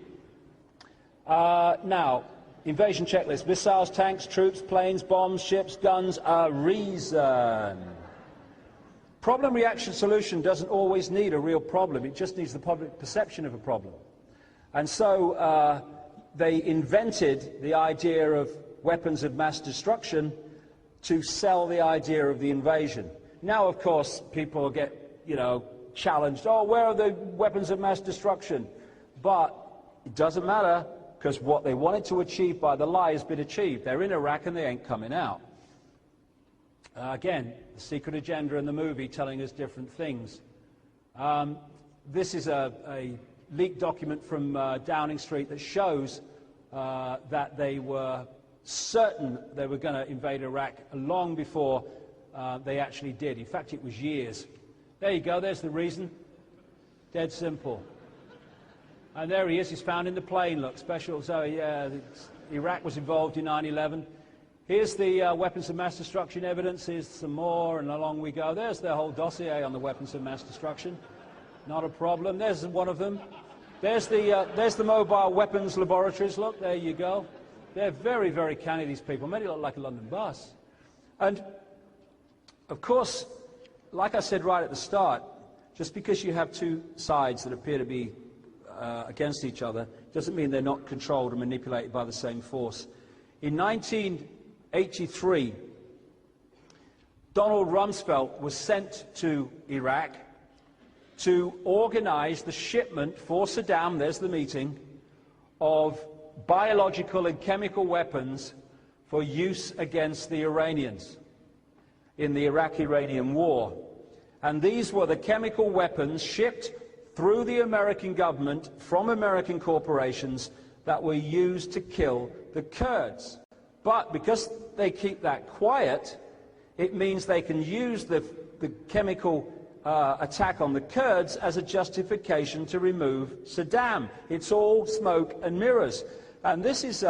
Speaker 1: Now, invasion checklist. Missiles, tanks, troops, planes, bombs, ships, guns, a reason. Problem, reaction, solution doesn't always need a real problem. It just needs the public perception of a problem. And so they invented the idea of weapons of mass destruction to sell the idea of the invasion. Now, of course, people get, challenged. Oh, where are the weapons of mass destruction? But it doesn't matter, because what they wanted to achieve by the lie has been achieved. They're in Iraq and they ain't coming out. Again, the secret agenda in the movie telling us different things. This is a leaked document from Downing Street that shows that they were certain they were going to invade Iraq long before they actually did. In fact, it was years. There you go, there's the reason. Dead simple. And there he is, he's found in the plane, look, special. So, yeah, Iraq was involved in 9/11. Here's the weapons of mass destruction evidence. Here's some more, and along we go. There's their whole dossier on the weapons of mass destruction. Not a problem. There's one of them. There's the mobile weapons laboratories. Look, there you go. They're very, very canny, these people. Made it look like a London bus. And, of course, like I said right at the start, just because you have two sides that appear to be against each other doesn't mean they're not controlled and manipulated by the same force. In 1983, Donald Rumsfeld was sent to Iraq to organize the shipment for Saddam, there's the meeting, of biological and chemical weapons for use against the Iranians in the Iraq-Iranian war. And these were the chemical weapons shipped through the American government from American corporations that were used to kill the Kurds. But because they keep that quiet, it means they can use the chemical attack on the Kurds as a justification to remove Saddam. It's all smoke and mirrors. And this is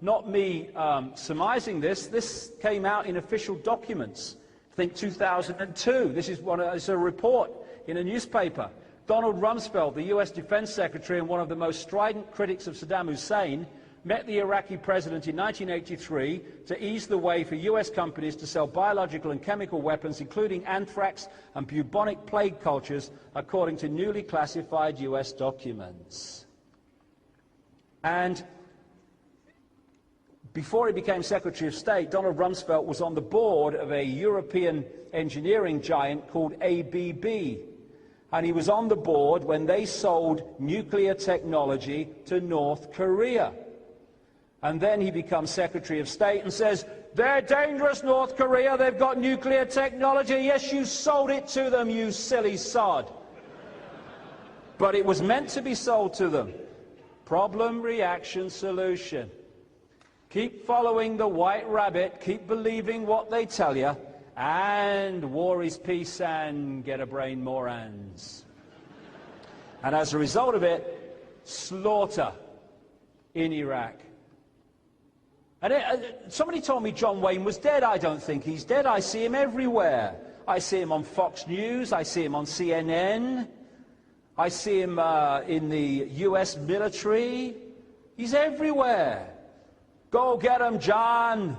Speaker 1: not me surmising this. This came out in official documents. I think 2002. This is it's a report in a newspaper. Donald Rumsfeld, the US Defense Secretary and one of the most strident critics of Saddam Hussein, met the Iraqi president in 1983 to ease the way for US companies to sell biological and chemical weapons, including anthrax and bubonic plague cultures, according to newly classified US documents. And before he became Secretary of State, Donald Rumsfeld was on the board of a European engineering giant called ABB. And he was on the board when they sold nuclear technology to North Korea. And then he becomes Secretary of State and says, they're dangerous, North Korea, they've got nuclear technology. Yes, you sold it to them, you silly sod. But it was meant to be sold to them. Problem, reaction, solution. Keep following the white rabbit, keep believing what they tell you, and war is peace and get a brain more hands. And as a result of it, slaughter in Iraq. And somebody told me John Wayne was dead. I don't think he's dead. I see him everywhere. I see him on Fox News. I see him on CNN. I see him in the US military. He's everywhere. Go get him, John.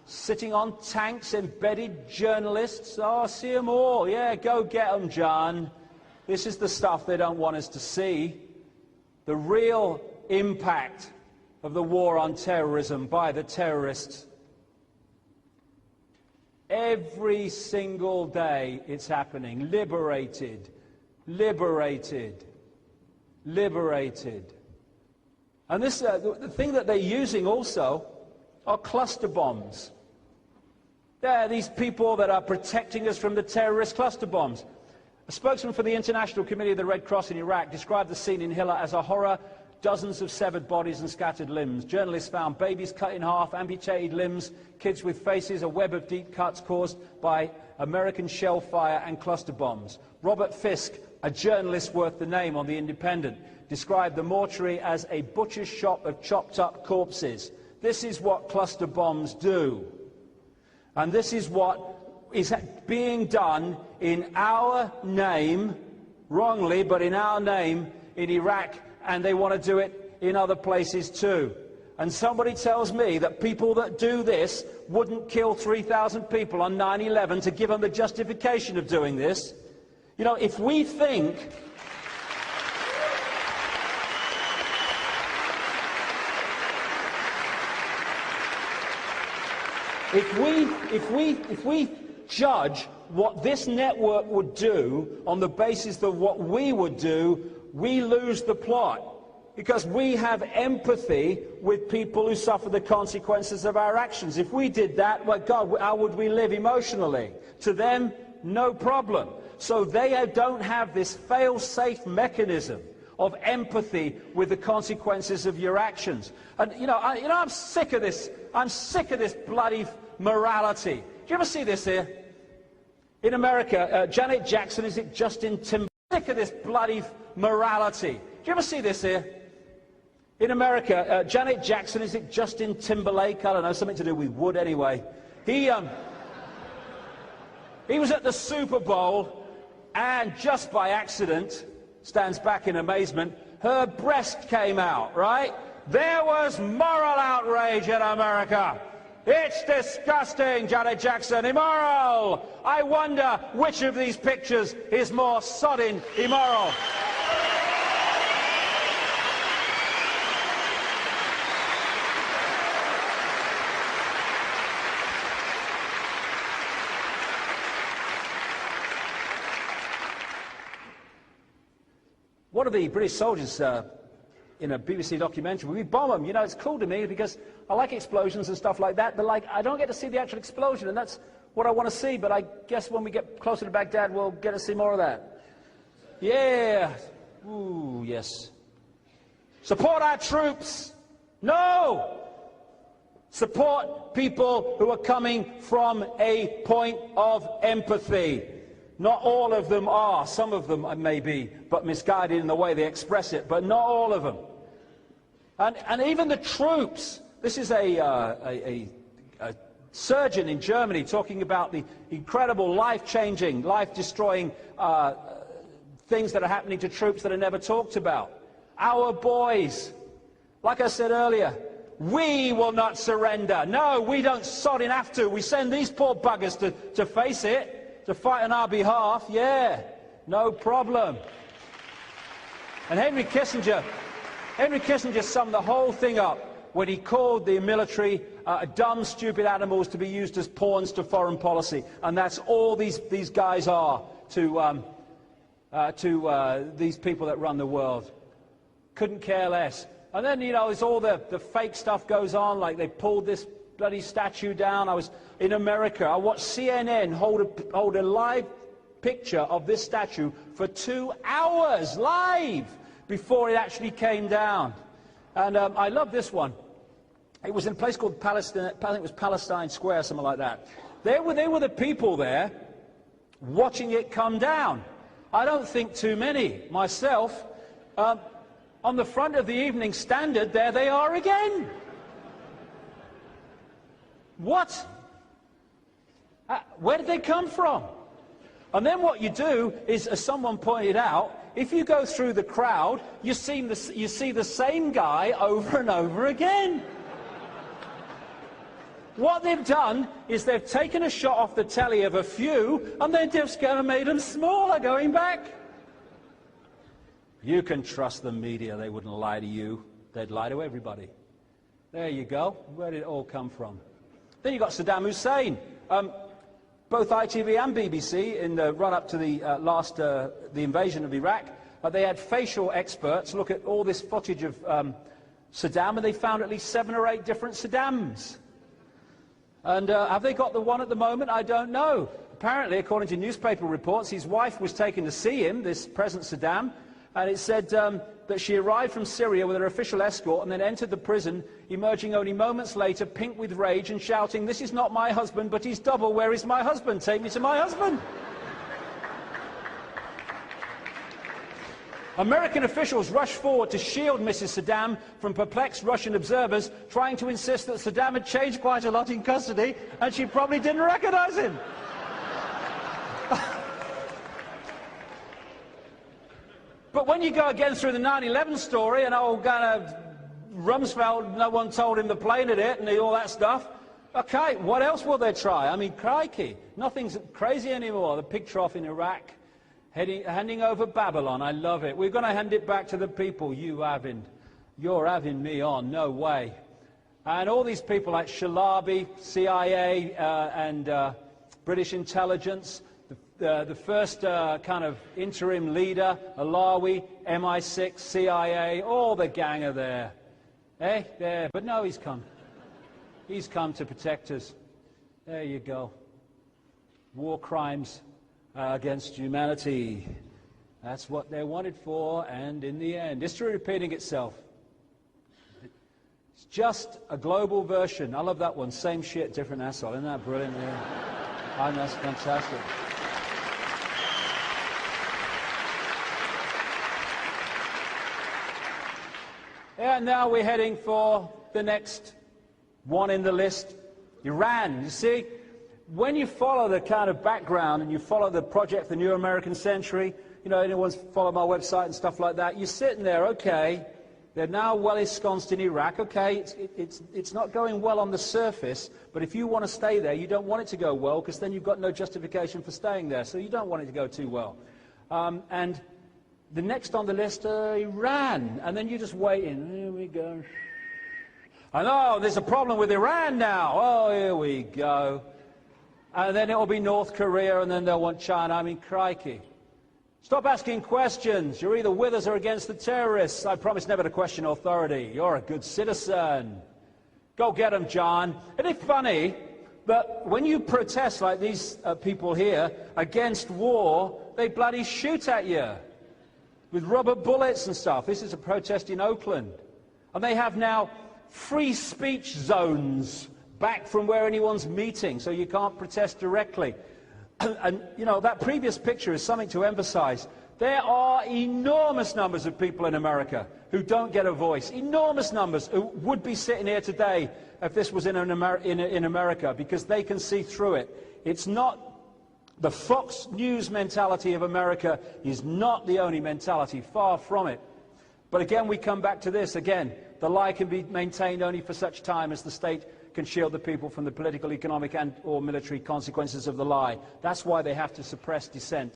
Speaker 1: Sitting on tanks, embedded journalists. Oh, I see them all. Yeah, go get them, John. This is the stuff they don't want us to see. The real impact of the war on terrorism by the terrorists. Every single day it's happening. Liberated, liberated, liberated. And this, the thing that they're using also are cluster bombs. They're these people that are protecting us from the terrorist cluster bombs. A spokesman for the International Committee of the Red Cross in Iraq described the scene in Hilla as a horror. Dozens of severed bodies and scattered limbs. Journalists found babies cut in half, amputated limbs, kids with faces, a web of deep cuts caused by American shell fire and cluster bombs. Robert Fisk, a journalist worth the name on The Independent, described the mortuary as a butcher's shop of chopped up corpses. This is what cluster bombs do. And this is what is being done in our name, wrongly, but in our name in Iraq, and they want to do it in other places too. And somebody tells me that people that do this wouldn't kill 3,000 people on 9/11 to give them the justification of doing this. You know, if we think If we judge what this network would do on the basis of what we would do, we lose the plot. Because we have empathy with people who suffer the consequences of our actions. If we did that, well, God, how would we live emotionally? To them, no problem. So they don't have this fail-safe mechanism of empathy with the consequences of your actions. And I'm sick of this. I'm sick of this bloody morality. Do you ever see this here? In America, Janet Jackson, is it Justin Timberlake? Sick of this bloody morality. Do you ever see this here? In America, Janet Jackson, is it Justin Timberlake? I don't know, something to do with wood anyway. He was at the Super Bowl, and just by accident, stands back in amazement, her breast came out, right? There was moral outrage in America. It's disgusting, Janet Jackson. Immoral. I wonder which of these pictures is more sodding immoral. One of the British soldiers in a BBC documentary, we bomb them. You know, it's cool to me because I like explosions and stuff like that, but like, I don't get to see the actual explosion, and that's what I want to see, but I guess when we get closer to Baghdad, we'll get to see more of that. Yeah. Ooh, yes. Support our troops. No! Support people who are coming from a point of empathy. Not all of them are. Some of them may be, but misguided in the way they express it, but not all of them. And even the troops. This is a surgeon in Germany talking about the incredible life-changing, life-destroying things that are happening to troops that are never talked about. Our boys, like I said earlier, we will not surrender. No, we don't sodding have to. We send these poor buggers to face it, to fight on our behalf. Yeah, no problem. And Henry Kissinger summed the whole thing up when he called the military dumb, stupid animals to be used as pawns to foreign policy. And that's all these guys are to these people that run the world. Couldn't care less. And then, you know, it's all the fake stuff goes on, like they pulled this bloody statue down. I was in America. I watched CNN hold a live picture of this statue for 2 hours, live, before it actually came down. And I love this one. It was in a place called Palestine, I think it was Palestine Square, something like that. They were the people there watching it come down. I don't think too many myself. On the front of the Evening Standard, there they are again. What? Where did they come from? And then what you do is, as someone pointed out, if you go through the crowd, you see the same guy over and over again. What they've done is they've taken a shot off the telly of a few, and they're just going to make them smaller going back. You can trust the media. They wouldn't lie to you. They'd lie to everybody. There you go. Where did it all come from? Then you've got Saddam Hussein. Both ITV and BBC, in the run-up to the invasion of Iraq, they had facial experts look at all this footage of Saddam, and they found at least 7 or 8 different Saddams. And have they got the one at the moment? I don't know. Apparently, according to newspaper reports, his wife was taken to see him, this present Saddam, and it said that she arrived from Syria with her official escort and then entered the prison, emerging only moments later, pink with rage and shouting, "This is not my husband, but he's double. Where is my husband? Take me to my husband." American officials rushed forward to shield Mrs. Saddam from perplexed Russian observers, trying to insist that Saddam had changed quite a lot in custody and she probably didn't recognize him. But when you go again through the 9/11 story and old kind of Rumsfeld, no one told him the plane had hit and all that stuff, okay, what else will they try? I mean, crikey, nothing's crazy anymore. The pig trough in Iraq, handing over Babylon, I love it. We're going to hand it back to the people. You're having me on, no way. And all these people like Shalabi, CIA and British intelligence, the first kind of interim leader, Alawi, MI6, CIA, all the gang are there. Eh? There. But no, he's come. He's come to protect us. There you go. War crimes against humanity. That's what they're wanted for, and in the end, history repeating itself. It's just a global version. I love that one. Same shit, different asshole. Isn't that brilliant? Yeah. That's fantastic. And now we're heading for the next one in the list, Iran. You see, when you follow the kind of background and you follow the project, the New American Century, you know, anyone's followed my website and stuff like that, you're sitting there, okay, They're now well ensconced in Iraq. Okay, it's not going well on the surface, but if you want to stay there, you don't want it to go well, because then you've got no justification for staying there, so you don't want it to go too well. And the next on the list, Iran, and then you're just waiting. Here we go. I know, there's a problem with Iran now. Oh, here we go. And then it'll be North Korea, and then they'll want China. I mean, crikey. Stop asking questions. You're either with us or against the terrorists. I promise never to question authority. You're a good citizen. Go get them, John. Isn't it funny that when you protest like these people here against war, they bloody shoot at you with rubber bullets and stuff? This is a protest in Oakland. And they have now free speech zones back from where anyone's meeting, so you can't protest directly. And, you know, that previous picture is something to emphasize. There are enormous numbers of people in America who don't get a voice. Enormous numbers who would be sitting here today if this was in America, because they can see through it. It's not the Fox News mentality of America is not the only mentality, far from it. But again, we come back to this again. The lie can be maintained only for such time as the state can shield the people from the political, economic and or military consequences of the lie. That's why they have to suppress dissent.